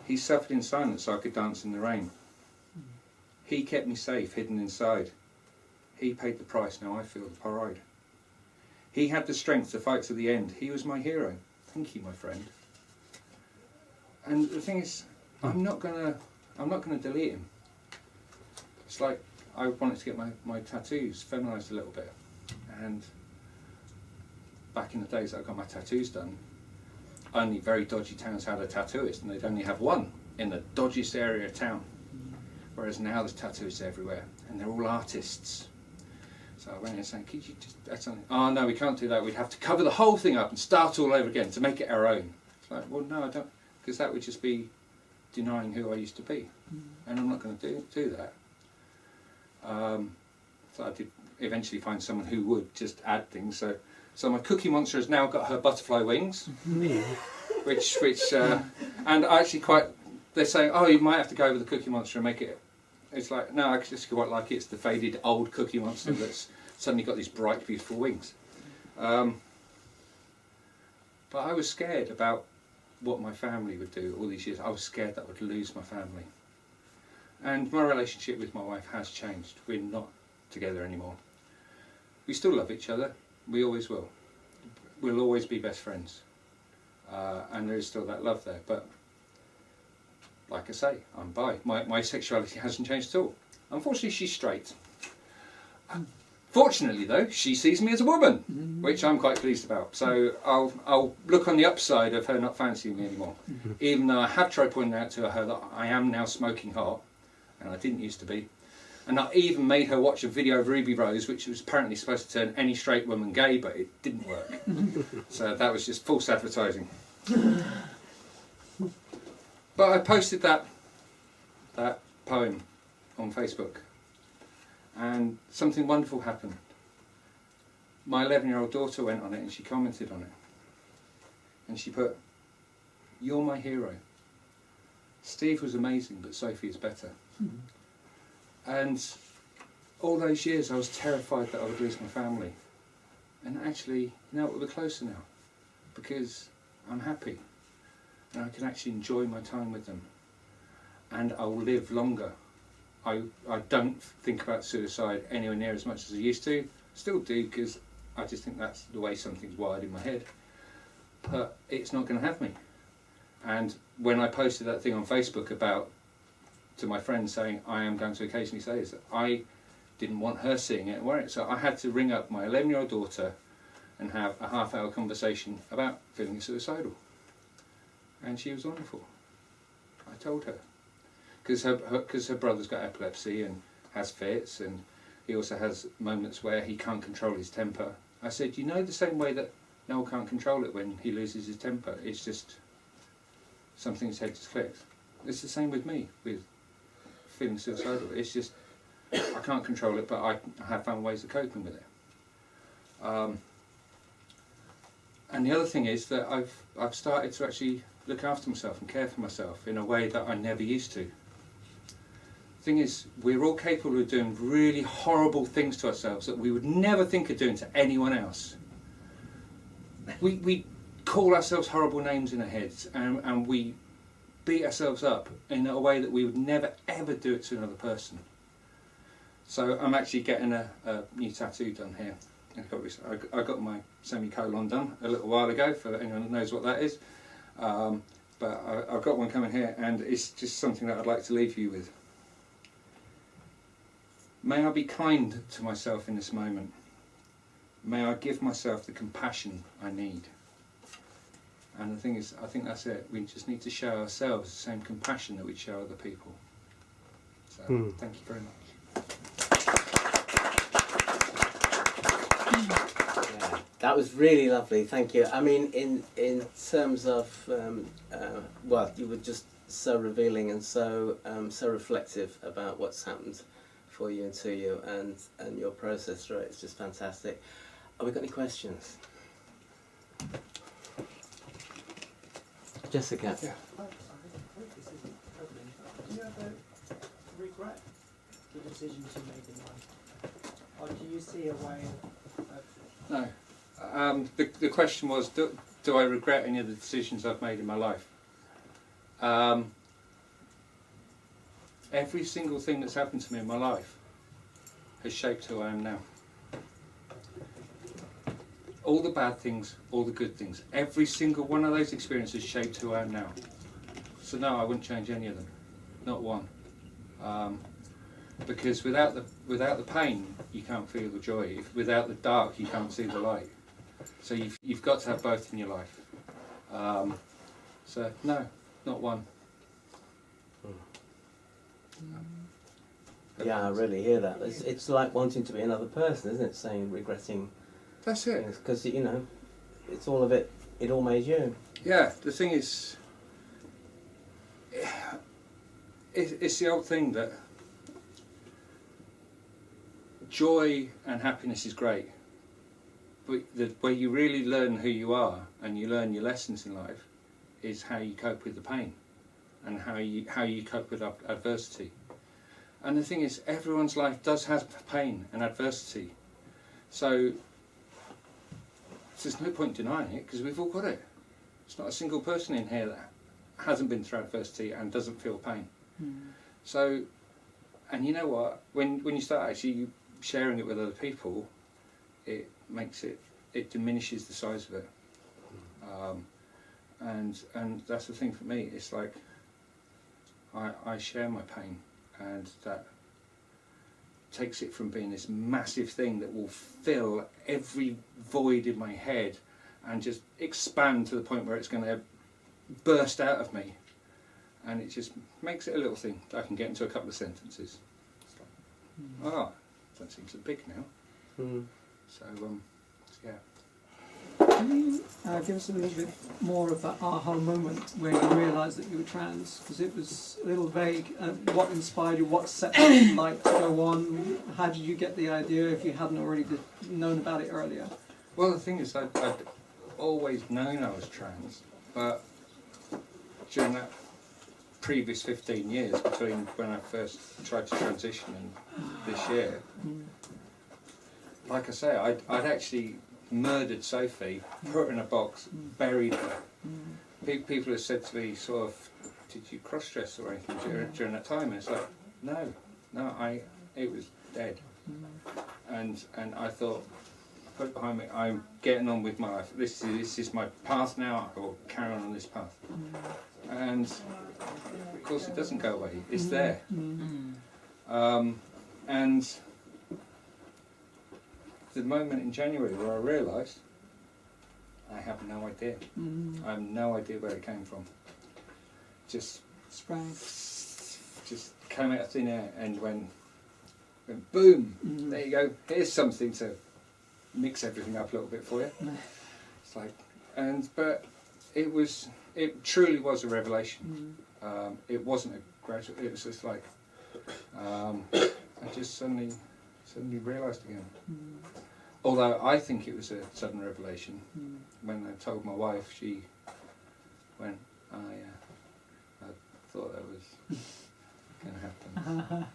He suffered in silence so I could dance in the rain. He kept me safe, hidden inside. He paid the price, now I feel the pride. He had the strength to fight to the end. He was my hero. Thank you, my friend. And the thing is, I'm not gonna delete him. It's like I wanted to get my tattoos feminised a little bit, and back in the days that I got my tattoos done, only very dodgy towns had a tattooist, and they'd only have one in the dodgiest area of town. Whereas now there's tattooists everywhere, and they're all artists. So I went in saying, "Could you just add something?" "Oh no, we can't do that. We'd have to cover the whole thing up and start all over again to make it our own." It's like, well, no, I don't, because that would just be denying who I used to be, and I'm not going to do that. So I did eventually find someone who would just add things. So my Cookie Monster has now got her butterfly wings, which and I actually they're saying, "Oh, you might have to go over the Cookie Monster and make it." It's like, no, I just quite like it. It's the faded old Cookie Monster that's suddenly got these bright, beautiful wings. But I was scared about what my family would do all these years. I was scared that I would lose my family. And my relationship with my wife has changed. We're not together anymore. We still love each other. We always will. We'll always be best friends. And there is still that love there. But like I say, I'm bi. My sexuality hasn't changed at all. Unfortunately, she's straight. Fortunately, though, she sees me as a woman, which I'm quite pleased about. So I'll look on the upside of her not fancying me anymore. Even though I have tried pointing out to her that I am now smoking hot, and I didn't used to be. And I even made her watch a video of Ruby Rose, which was apparently supposed to turn any straight woman gay, but it didn't work. So that was just false advertising. But I posted that poem on Facebook, and something wonderful happened. My 11-year-old daughter went on it and she commented on it. And she put, "You're my hero. Steve was amazing, but Sophie is better." And all those years I was terrified that I would lose my family. And actually, you know what, we're closer now, because I'm happy and I can actually enjoy my time with them, and I'll live longer. I don't think about suicide anywhere near as much as I used to. Still do, because I just think that's the way something's wired in my head. But it's not going to have me. And when I posted that thing on Facebook about, to my friend saying I am going to occasionally say this, I didn't want her seeing it and worrying. So I had to ring up my 11-year-old daughter and have a half-hour conversation about feeling suicidal. And she was wonderful. I told her. Because her brother's got epilepsy and has fits, and he also has moments where he can't control his temper. I said, you know, the same way that Noel can't control it when he loses his temper, it's just something his head just clicks. It's the same with me, with feeling suicidal. It's just, I can't control it, but I have found ways of coping with it. And the other thing is that I've started to actually look after myself and care for myself in a way that I never used to. The thing is, we're all capable of doing really horrible things to ourselves that we would never think of doing to anyone else. We call ourselves horrible names in our heads, and we beat ourselves up in a way that we would never ever do it to another person. So I'm actually getting a new tattoo done here. I got my semicolon done a little while ago, for anyone that knows what that is. But I've got one coming here, and it's just something that I'd like to leave you with. May I be kind to myself in this moment. May I give myself the compassion I need. And the thing is, I think that's it. We just need to show ourselves the same compassion that we show other people. So, thank you very much. Yeah, that was really lovely, thank you. I mean, in terms of, well, you were just so revealing and so reflective about what's happened for you and to you, and your process through it. It's just fantastic. Have we got any questions? Jessica? Yeah. Do you ever regret the decisions you made in life? Or do you see a way of... No. The question was, do I regret any of the decisions I've made in my life? Every single thing that's happened to me in my life has shaped who I am now. All the bad things, all the good things. Every single one of those experiences shaped who I am now. So no, I wouldn't change any of them. Not one. Because without the pain, you can't feel the joy. Without the dark, you can't see the light. So you've got to have both in your life. So no, not one. Yeah, I really hear that. It's like wanting to be another person, isn't it? Saying, regretting. That's it. Because, you know, it's all of it, it all made you. Yeah, the thing is, it's the old thing that joy and happiness is great, but the way you really learn who you are and you learn your lessons in life is how you cope with the pain and how you cope with adversity. And the thing is, everyone's life does have pain and adversity, so there's no point denying it, because we've all got it. There's not a single person in here that hasn't been through adversity and doesn't feel pain. So, and you know what, when you start actually sharing it with other people, it diminishes the size of it. And that's the thing for me. It's like I share my pain, and that takes it from being this massive thing that will fill every void in my head and just expand to the point where it's going to burst out of me, and it just makes it a little thing that I can get into a couple of sentences. oh, that seems a bit big now. Mm. So, yeah. Can you give us a little bit more of that aha moment where you realised that you were trans? Because it was a little vague. What inspired you? What set that light to go on? How did you get the idea if you hadn't already known about it earlier? Well, the thing is, I'd always known I was trans, but during that previous 15 years between when I first tried to transition and this year, like I say, I'd actually murdered Sophie, put her in a box, buried her. People have said to me, sort of, did you cross-dress or anything during that time? And it's like, no, it was dead. And I thought, put it behind me, I'm getting on with my life. This is my path now, I will carry on this path. And of course it doesn't go away, it's there. And the moment in January where I realised I have no idea. I have no idea where it came from. Just came out of thin air and went boom, there you go, here's something to mix everything up a little bit for you. It's like, but it truly was a revelation. It wasn't a gradual, it was just like, I just suddenly realised again. Although I think it was a sudden revelation. When I told my wife, she went, oh yeah, I thought that was going to happen.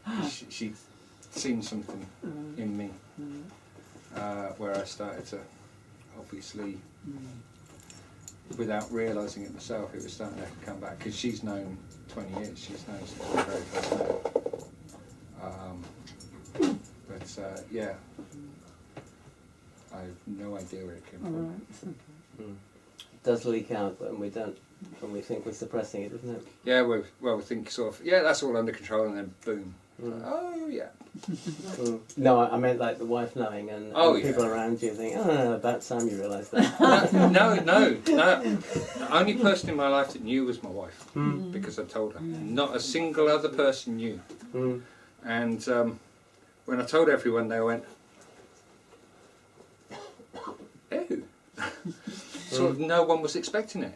She'd seen something in me where I started to, obviously, without realising it myself, it was starting to come back. Because she's known 20 years, she's known since the very first night. But yeah, I have no idea where it came from. It does leak out when we think we're suppressing it, doesn't it? Yeah, we think sort of, yeah, that's all under control, and then boom. Oh yeah. No, I meant like the wife knowing and people around you think, oh, about time you realised that. No. The only person in my life that knew was my wife, because I told her. Not a single other person knew. And when I told everyone, they went, ew. Sort of no one was expecting it.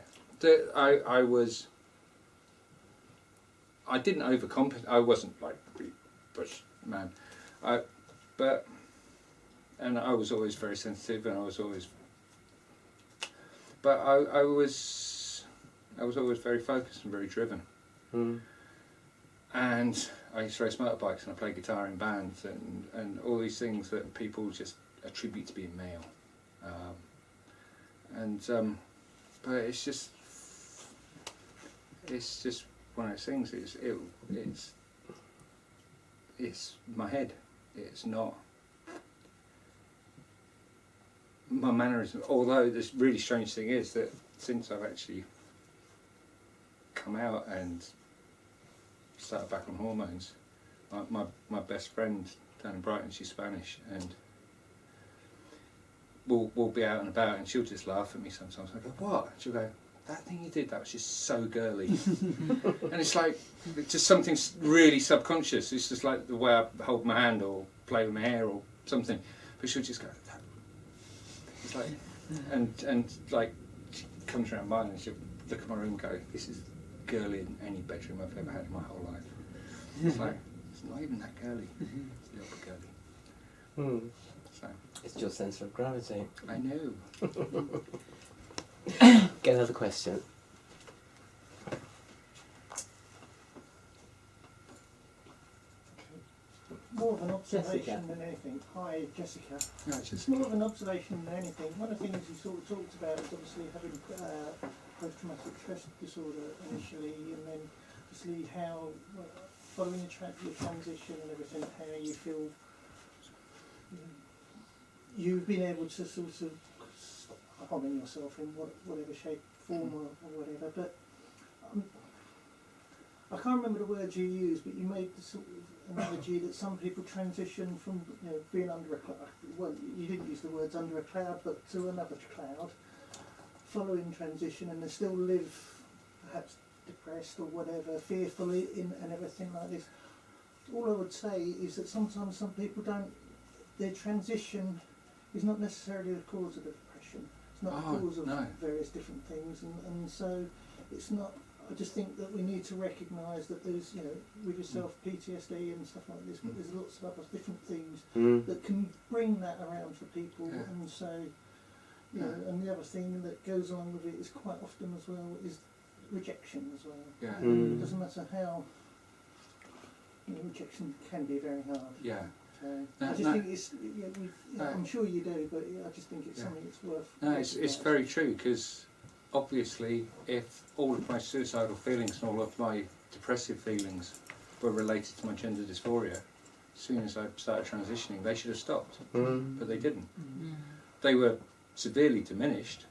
I didn't overcompensate. I wasn't like really bush man. And I was always very sensitive, and I was always. But I was always very focused and very driven. And I used to race motorbikes, and I played guitar in bands, and all these things that people just attribute to being male. But it's just one of those things. It's my head. It's not my mannerism. Although this really strange thing is that since I've actually come out and started back on hormones, my best friend down in Brighton, she's Spanish, and we'll be out and about, and she'll just laugh at me sometimes. I go, what? And she'll go, that thing you did, that was just so girly. And it's like, it's just something really subconscious. It's just like the way I hold my hand or play with my hair or something. But she'll just go, that. It's like, and like, she comes around mine and she'll look at my room and go, this is girlier than any bedroom I've ever had in my whole life. It's like, it's not even that girly. It's a little bit girly. So. It's your centre of gravity. I know. Get another question. More of an observation than anything. Hi, Jessica. No, It's more of an observation than anything. One of the things you sort of talked about is obviously having post-traumatic stress disorder initially, and then obviously how, following your transition and everything, how you feel you've been able to sort of harm yourself in whatever shape, form or whatever. But I can't remember the words you used, but you made the sort of analogy that some people transition from being under a cloud. Well, you didn't use the words under a cloud, but to another cloud, following transition, and they still live perhaps depressed or whatever, fearful and everything like this. all I would say is that sometimes some people don't, their transition is not necessarily the cause of the depression. It's not the cause of various different things, and so it's not. I just think that we need to recognise that there's, you know, with yourself PTSD and stuff like this, but there's lots of other different things that can bring that around for people, and so, you know, and the other thing that goes along with it is quite often as well is rejection as well. Yeah. It doesn't matter how, you know, rejection can be very hard. Yeah. I just think it's, I'm sure you do, but I just think it's something that's worth. No, it's very true, because obviously if all of my suicidal feelings and all of my depressive feelings were related to my gender dysphoria, as soon as I started transitioning, they should have stopped, but they didn't. They were severely diminished,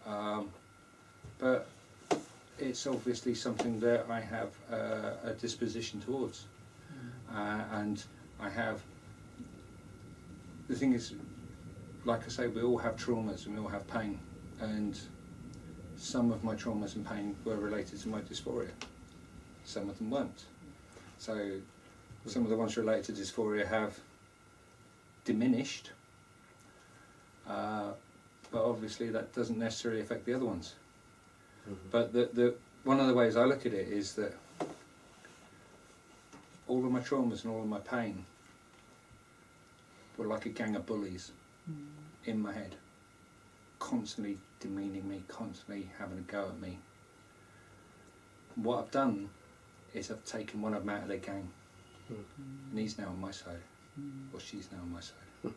but it's obviously something that I have a disposition towards, and I have, the thing is, like I say, we all have traumas and we all have pain, and some of my traumas and pain were related to my dysphoria, some of them weren't. So some of the ones related to dysphoria have diminished, but obviously that doesn't necessarily affect the other ones. But the one of the ways I look at it is that all of my traumas and all of my pain were like a gang of bullies in my head, constantly demeaning me, constantly having a go at me. And what I've done is I've taken one of them out of their gang, and he's now on my side, or she's now on my side.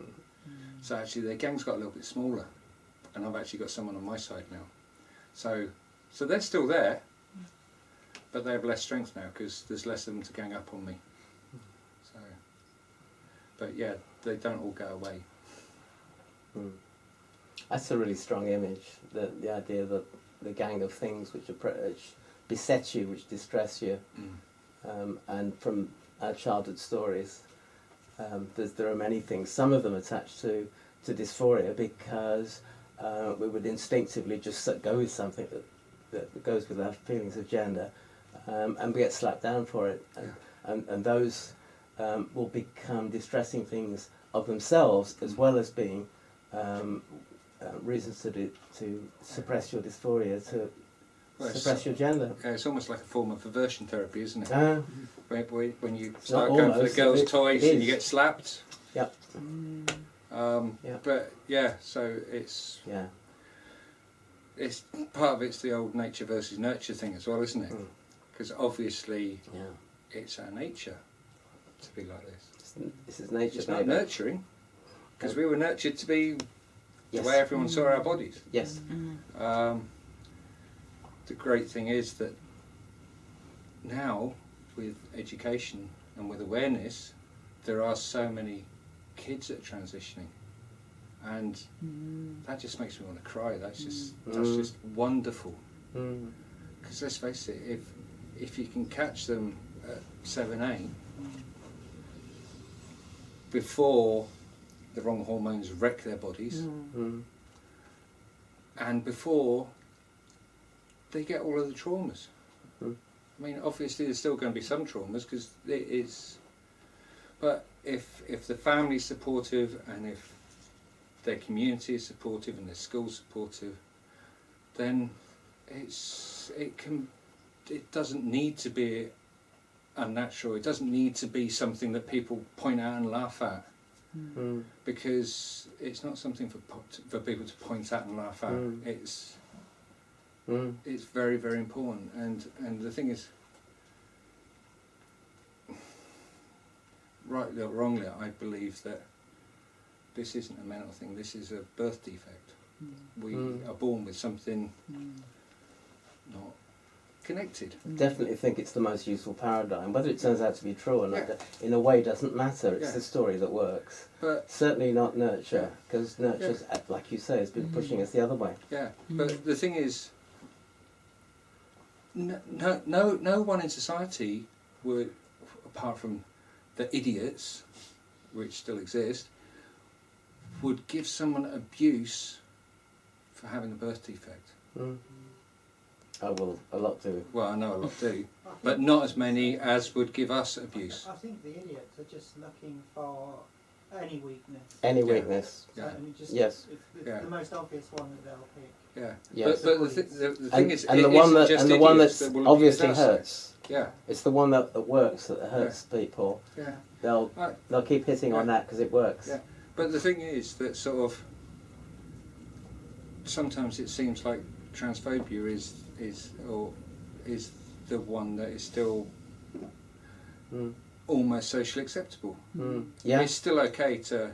So actually their gang's got a little bit smaller, and I've actually got someone on my side now. So they're still there, but they have less strength now because there's less of them to gang up on me. So, but yeah, they don't all go away. That's a really strong image, the idea that the gang of things which beset you, which distress you, and from our childhood stories, there are many things, some of them attached to dysphoria because we would instinctively just go with something that goes with our feelings of gender, and we get slapped down for it, and those will become distressing things of themselves as well as being reasons to suppress your dysphoria, to suppress your gender. It's almost like a form of aversion therapy, isn't it? When you It's start not going for almost, the girls' it toys is. and you get slapped. Yep. But yeah, so it's part of it's the old nature versus nurture thing as well, isn't it? Because obviously it's our nature to be like this. This is nature. It's not nurturing, because we were nurtured to be the way everyone saw our bodies. Yes. The great thing is that now, with education and with awareness, there are so many kids that are transitioning, and that just makes me want to cry. That's just wonderful. Because let's face it, if you can catch them at 7, 8, before the wrong hormones wreck their bodies, and before they get all of the traumas. I mean, obviously there's still going to be some traumas because it is, but if the family's supportive and if their community is supportive and their school's supportive, then it doesn't need to be unnatural. It doesn't need to be something that people point out and laugh at, because it's not something for people to point at and laugh at. It's very, very important, and the thing is, rightly or wrongly, I believe that this isn't a mental thing. This is a birth defect. We are born with something not connected. Definitely think it's the most useful paradigm. Whether it turns out to be true or not, in a way, doesn't matter. It's the story that works. But certainly not nurture, because nurture, like you say, has been pushing us the other way. Yeah, but the thing is, no one in society would, apart from the idiots, which still exist, would give someone abuse for having a birth defect. Oh well, a lot do. Well, I know a lot do, but not as many as would give us abuse. I think the idiots are just looking for any weakness. Any Yeah. weakness. So, and it just, Yes. It's Yeah. the most obvious one that they'll pick. Yeah. Yes. But the thing is, And it the one isn't that just and the one idiots that will obviously abuse us. hurts. Yeah. It's the one that works that hurts people. Yeah. They'll keep hitting on Yeah. that because it works. Yeah. But the thing is that sort of sometimes it seems like transphobia is the one that is still Mm. almost socially acceptable. Mm. Yeah. It's still okay to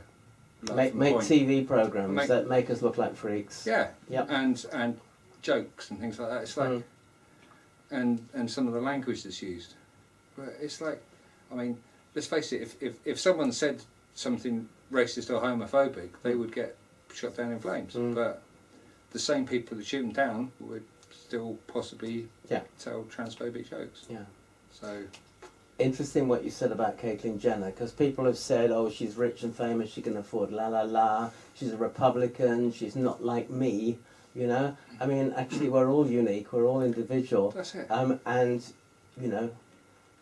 laugh Make and point. TV programs Make- that make us look like freaks. Yeah. Yep. And jokes and things like that. It's like Mm. and some of the language that's used. But it's like, I mean, let's face it, if someone said something racist or homophobic, they would get shot down in flames. Mm. But the same people that shoot them down would still possibly Yeah. tell transphobic jokes. Yeah. So, Interesting what you said about Caitlyn Jenner, because people have said, oh, she's rich and famous, she can afford la la la, she's a Republican, she's not like me, you know? I mean, actually, we're all unique, we're all individual. that's it. And, you know,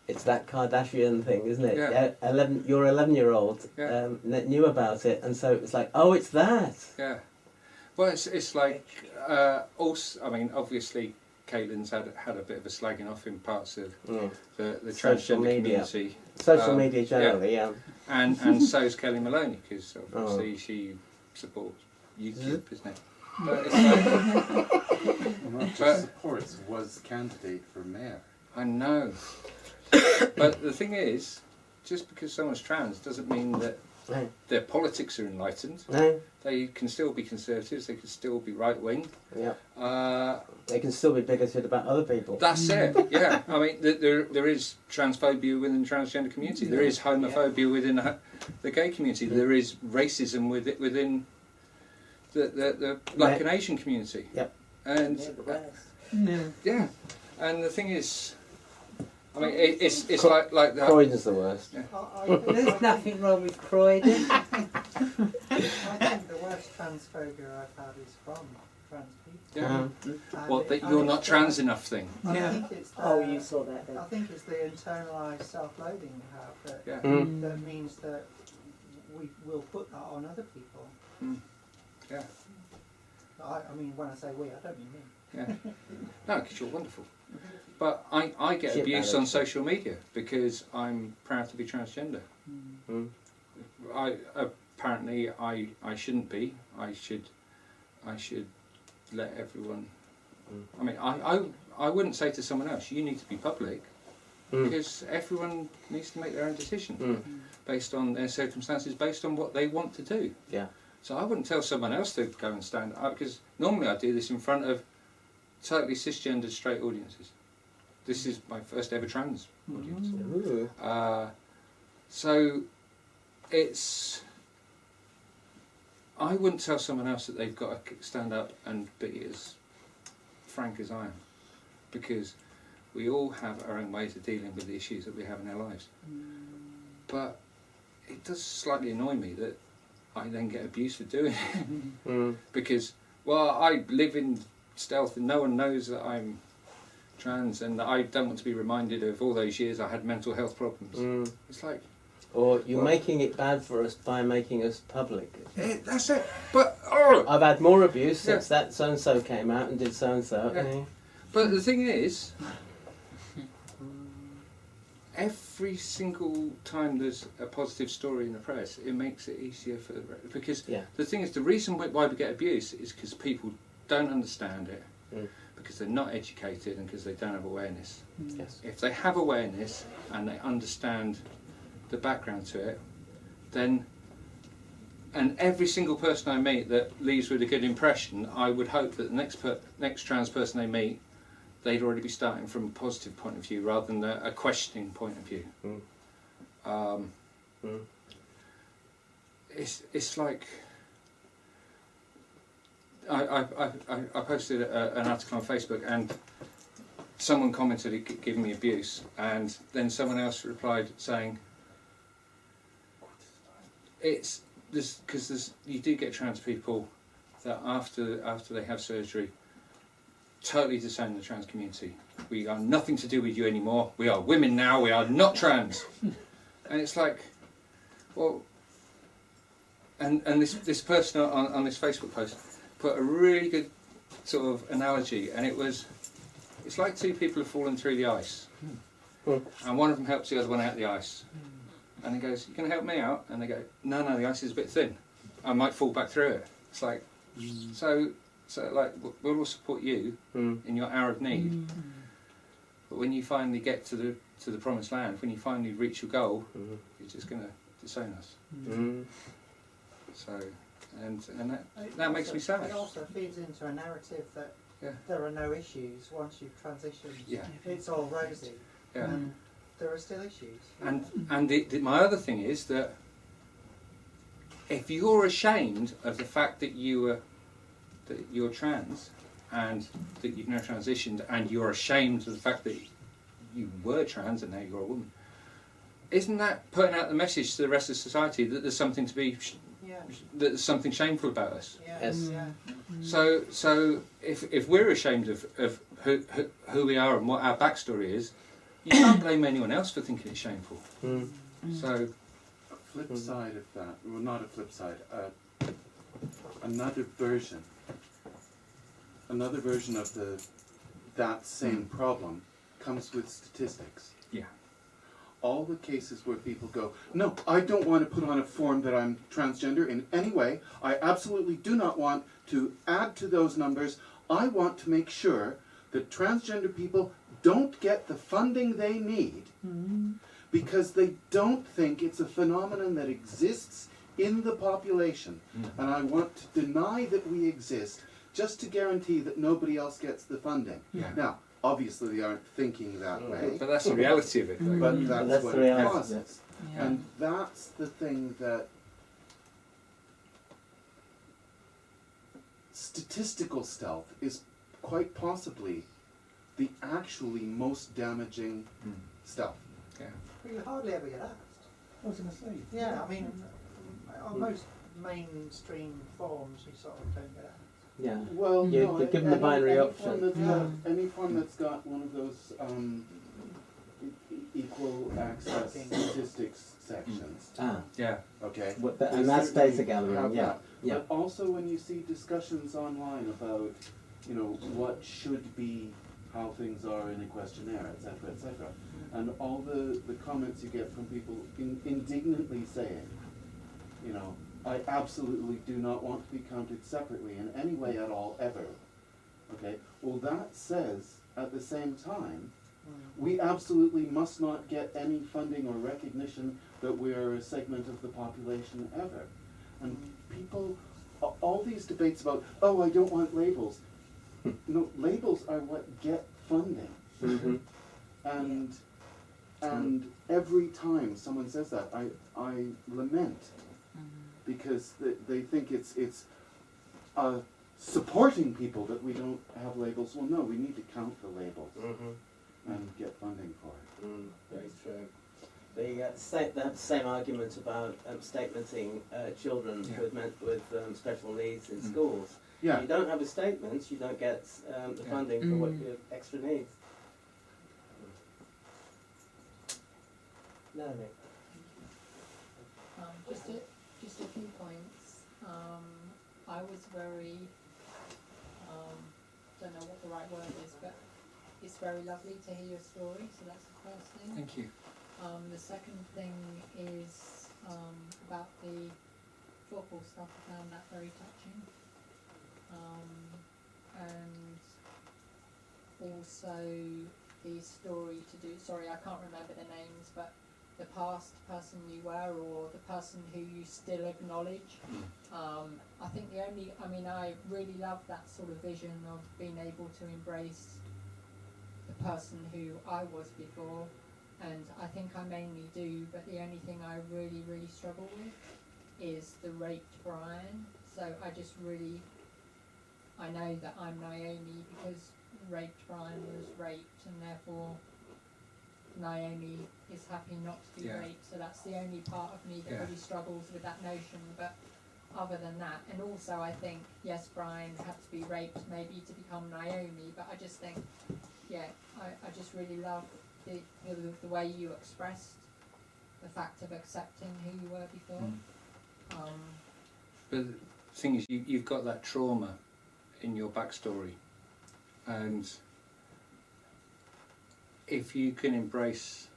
it's that Kardashian thing, isn't it? Yeah. 11, your 11-year-old Yeah. knew about it, and so it's like, oh, it's that. Yeah. Well, it's like, also, I mean, obviously, Caitlyn's had a bit of a slagging off in parts of Mm. the Social transgender media. community. Social media generally, yeah. And so's Kelly Maloney, because Oh. obviously she supports UKIP, isn't it? Mm. But it's like, Well, not But- just supports, was candidate for mayor. I know. But the thing is, just because someone's trans doesn't mean that No. their politics are enlightened. No? They can still be conservatives, they can still be right-wing. Yeah. Uh, They can still be bigoted about other people. That's it, yeah. I mean, there is transphobia within the transgender community. There is homophobia within the gay community. There is racism within the black and Asian community. Yep. And Yeah. yeah, and the thing is, I mean, it's like that. Croydon's the worst. There's nothing wrong with Croydon. I think the worst transphobia I've had is from trans people. Yeah. And What, that you're not trans enough thing. I Yeah. think it's the, Oh, you saw that then. I think it's the internalised self-loathing we have that, Yeah. Mm. that means that we will put that on other people. Yeah. I mean, when I say we, I don't mean me. Yeah. No, because you're wonderful. But I get Shit, abuse man. on social media because I'm proud to be transgender. Mm. Apparently I shouldn't be. I should let everyone. I mean, I wouldn't say to someone else, you need to be public, Mm. because everyone needs to make their own decision Mm. based on their circumstances, based on what they want to do. Yeah. So I wouldn't tell someone else to go and stand up, because normally I do this in front of totally cisgendered straight audiences. This is my first ever trans audience. Ooh. So it's. I wouldn't tell someone else that they've got to stand up and be as frank as I am, because we all have our own ways of dealing with the issues that we have in our lives. But it does slightly annoy me that I then get abused for doing it, Mm. because, well, I live in stealth and no one knows that I'm trans, and I don't want to be reminded of all those years I had mental health problems. Mm. It's like, Or you're Well- making it bad for us by making us public. that's it. But oh, I've had more abuse since that so-and-so came out and did so-and-so. Yeah. But the thing is, every single time there's a positive story in the press, it makes it easier for the because Yeah. the thing is, the reason why we get abuse is because people don't understand it, Mm. because they're not educated and because they don't have awareness. Yes. If they have awareness and they understand the background to it, then, and every single person I meet that leaves with a good impression, I would hope that the next trans person they meet, they'd already be starting from a positive point of view rather than a questioning point of view. Mm. Mm. It's like I posted an article on Facebook and someone commented it giving me abuse, and then someone else replied saying it's this because you do get trans people that after they have surgery, totally disowning the trans community. We are nothing to do with you anymore. We are women now. We are not trans. And it's like, well, and this person on this Facebook post put a really good sort of analogy, and it's like two people have fallen through the ice, and one of them helps the other one out the ice, and he goes, "You can help me out?" And they go, "No, the ice is a bit thin. I might fall back through it." It's like, so like we'll all support you in your hour of need, but when you finally get to the promised land, when you finally reach your goal, you're just going to disown us. So, and that makes me sad. It also feeds into a narrative that Yeah. there are no issues once you've transitioned. Yeah. It's all rosy. Yeah. And there are still issues. And my other thing is that if you're ashamed of the fact that you're trans and that you've now transitioned, and you're ashamed of the fact that you were trans and now you're a woman, isn't that putting out the message to the rest of society that there's something to be that there's something shameful about us? Yes. Yeah. So if we're ashamed of who we are and what our backstory is, you can't blame anyone else for thinking it's shameful. So A flip side of that, well, not a flip side, another version of that same problem comes with statistics. yeah, All the cases where people go, "No, I don't want to put on a form that I'm transgender in any way. I absolutely do not want to add to those numbers. I want to make sure that transgender people don't get the funding they need because they don't think it's a phenomenon that exists in the population. And I want to deny that we exist just to guarantee that nobody else gets the funding." Yeah. Now, obviously they aren't thinking that way. but that's the reality of it, though. But that's what the it reality, causes. And that's the thing that statistical stealth is quite possibly the actually most damaging stuff. But you hardly ever get asked. I was going to say. Yeah, I mean, on most mainstream forms, you sort of don't get asked. Yeah. Well, You- no, you give them the binary any option. Form that's got, any form that's got one of those equal access statistics sections. Yeah. Okay. And that's They data certainly gathering. have Yeah. that. Yeah. But also when you see discussions online about, what should be, how things are in a questionnaire, etc., and all the comments you get from people indignantly saying, "I absolutely do not want to be counted separately in any way at all, ever." Okay? Well, that says, at the same time, we absolutely must not get any funding or recognition that we're a segment of the population ever. And people, all these debates about, "Oh, I don't want labels." No, labels are what get funding. And every time someone says that, I lament, because they think it's supporting people that we don't have labels. Well, no, we need to count the labels and get funding for it. Very true. They have the same argument about statementing children with special needs in schools. Yeah. If you don't have a statement, you don't get the funding for what your extra needs. No, Nick. Just a few points. I was very, don't know what the right word is, but it's very lovely to hear your story, so that's the first thing. Thank you. The second thing is about the football stuff. I found that very touching. And also the story to do, sorry, I can't remember the names, but the past person you were or the person who you still acknowledge. I think I really love that sort of vision of being able to embrace the person who I was before, and I think I mainly do, but the only thing I really, really struggle with is the raped Brian. So I know that I'm Naomi because raped Brian was raped, and therefore Naomi is happy not to be raped. So that's the only part of me that really struggles with that notion. But other than that. And also I think, yes, Brian had to be raped maybe to become Naomi, but I just think, yeah, I just really love the way you expressed the fact of accepting who you were before. But the thing is, you've got that trauma in your backstory, and if you can embrace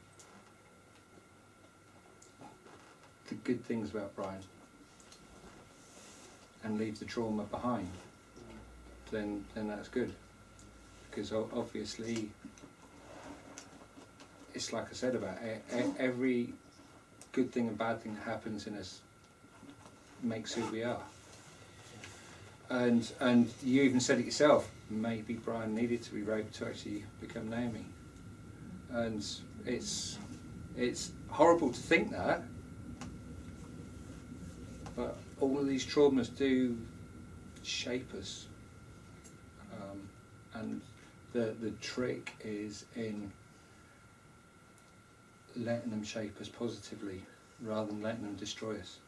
the good things about Brian and leave the trauma behind, then that's good. Because obviously, it's like I said about every good thing and bad thing that happens in us makes who we are. And you even said it yourself, maybe Brian needed to be raped to actually become Naomi. And it's horrible to think that, but all of these traumas do shape us. And the trick is in letting them shape us positively rather than letting them destroy us.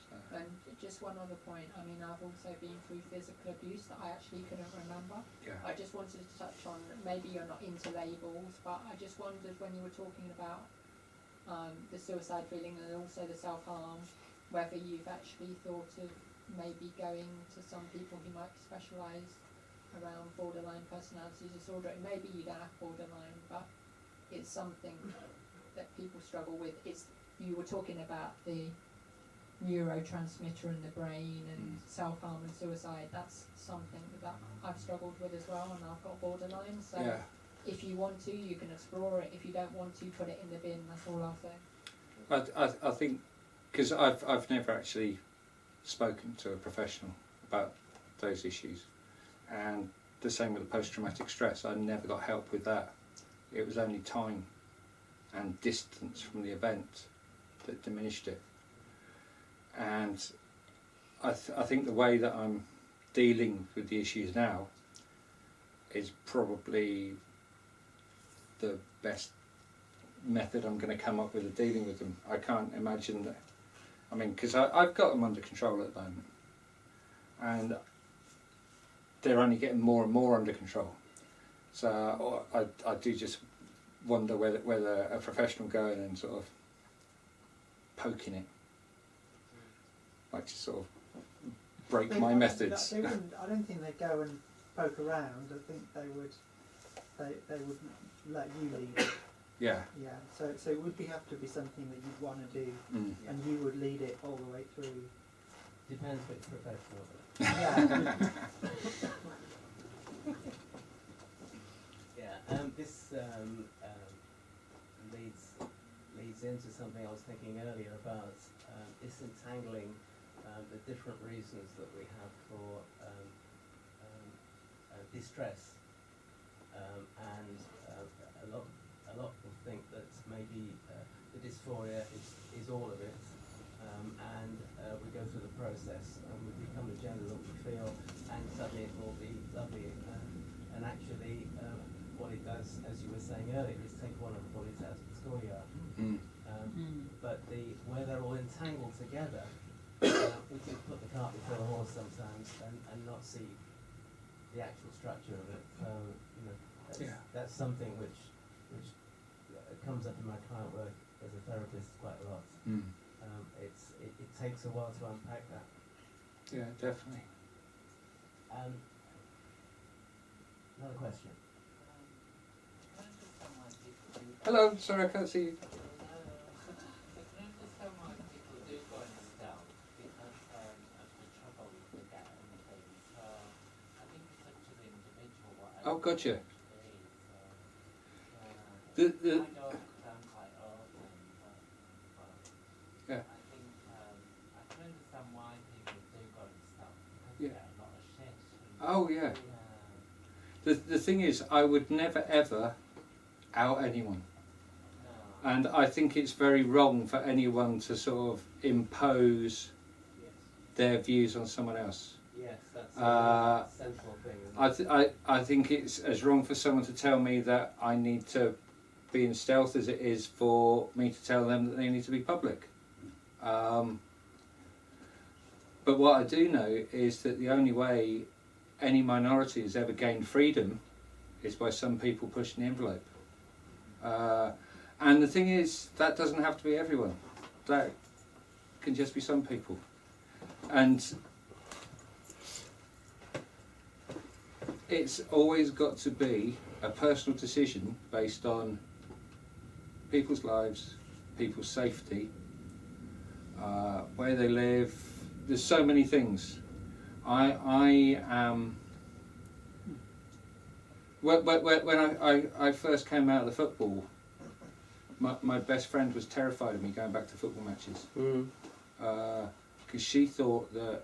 So. And just one other point, I mean, I've also been through physical abuse that I actually couldn't remember. Yeah. I just wanted to touch on, maybe you're not into labels, but I just wondered when you were talking about the suicide feeling and also the self-harm, whether you've actually thought of maybe going to some people who might specialise around borderline personality disorder. And maybe you don't have borderline, but it's something that people struggle with. You were talking about the neurotransmitter in the brain and self-harm and suicide. That's something that I've struggled with as well, and I've got borderline. So Yeah. if you want to, you can explore it. If you don't want to, put it in the bin. That's all I'll say. I think, because I've never actually spoken to a professional about those issues, and the same with the post-traumatic stress. I never got help with that. It was only time and distance from the event that diminished it. And I think the way that I'm dealing with the issues now is probably the best method I'm going to come up with of dealing with them. I can't imagine that. I mean, because I've got them under control at the moment, and they're only getting more and more under control. So I do just wonder whether a professional going and sort of poking it might just sort of break my methods. I don't think they'd go and poke around. I think they would let you lead it. Yeah. Yeah. So it would have to be something that you'd want to do, and you would lead it all the way through. Depends which professional. Yeah. Yeah, this leads into something I was thinking earlier about disentangling the different reasons that we have for distress, and a lot will think that maybe the dysphoria is all of it. And we go through the process and we become the gender that we feel, and suddenly it will be lovely. And actually, what it does, as you were saying earlier, is take one of the bullets out of the schoolyard. But where they're all entangled together, we can put the cart before the horse sometimes and not see the actual structure of it. So that's something which comes up in my client work as a therapist quite a lot. It takes a while to unpack that. Yeah, definitely. Another question. Hello, sorry I can't see you. Oh, gotcha. Yeah. Yeah. Oh yeah. The thing is, I would never ever out anyone, and I think it's very wrong for anyone to sort of impose their views on someone else. Yes, that's a central thing. I think it's as wrong for someone to tell me that I need to be in stealth as it is for me to tell them that they need to be public. But what I do know is that the only way any minority has ever gained freedom is by some people pushing the envelope. And the thing is, that doesn't have to be everyone. That can just be some people. And it's always got to be a personal decision based on people's lives, people's safety, where they live. There's so many things. I am. When I first came out of the football, my best friend was terrified of me going back to football matches because she thought that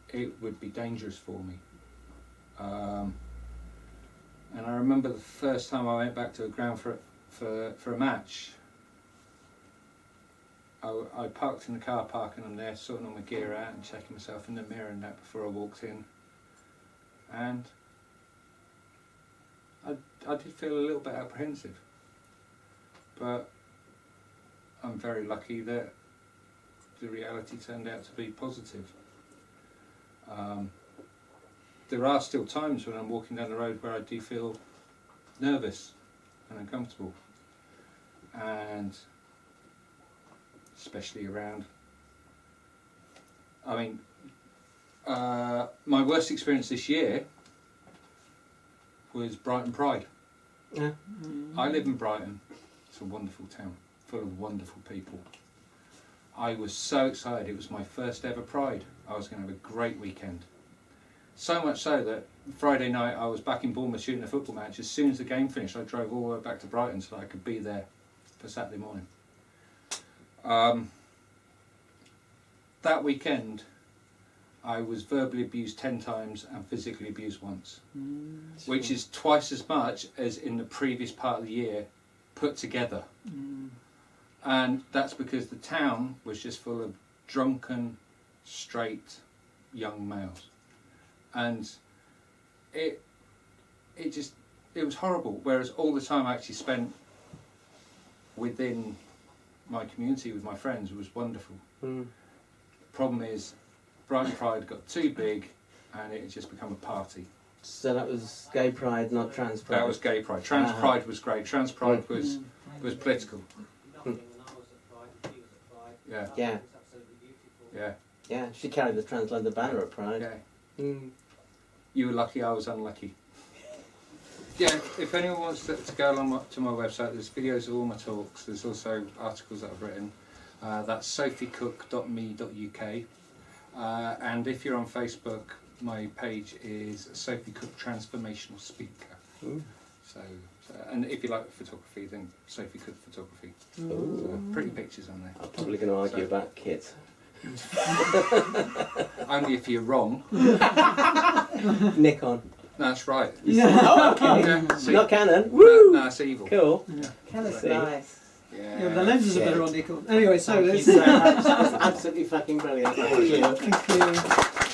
it would be dangerous for me. And I remember the first time I went back to a ground for a match. I parked in the car park and I'm there sorting all my gear out and checking myself in the mirror and that before I walked in. And I did feel a little bit apprehensive. But I'm very lucky that the reality turned out to be positive. There are still times when I'm walking down the road where I do feel nervous and uncomfortable. And especially around, I mean, my worst experience this year was Brighton Pride. Yeah. I live in Brighton. It's a wonderful town, full of wonderful people. I was so excited. It was my first ever Pride. I was going to have a great weekend. So much so that Friday night I was back in Bournemouth shooting a football match. As soon as the game finished, I drove all the way back to Brighton so that I could be there for Saturday morning. That weekend, I was verbally abused 10 times and physically abused once, which is twice as much as in the previous part of the year put together. And that's because the town was just full of drunken, straight, young males. And it was horrible, whereas all the time I actually spent within my community with my friends was wonderful. Problem is, Brighton Pride got too big and it had just become a party. So that was gay pride, not trans pride. That was gay pride. Trans pride was great. Trans pride was political. Yeah. Yeah. Yeah. Yeah, she carried the TransLondon banner at Pride. Yeah. You were lucky, I was unlucky. Yeah, if anyone wants to go along to my website, there's videos of all my talks. There's also articles that I've written. That's sophiecook.me.uk. And if you're on Facebook, my page is Sophie Cook Transformational Speaker. So, and if you like photography, then Sophie Cook Photography. So, pretty pictures on there. I'm probably going to argue about kids. Only if you're wrong. Nikon. That's right. Oh, okay. Yeah, see, not Canon. Woo! No, it's evil. Cool. Yeah. Canon's See. nice. Yeah, the lenses are better on Nikon. Anyway, so Thank you there's. so much. That was absolutely fucking brilliant. Thank you. Thank you.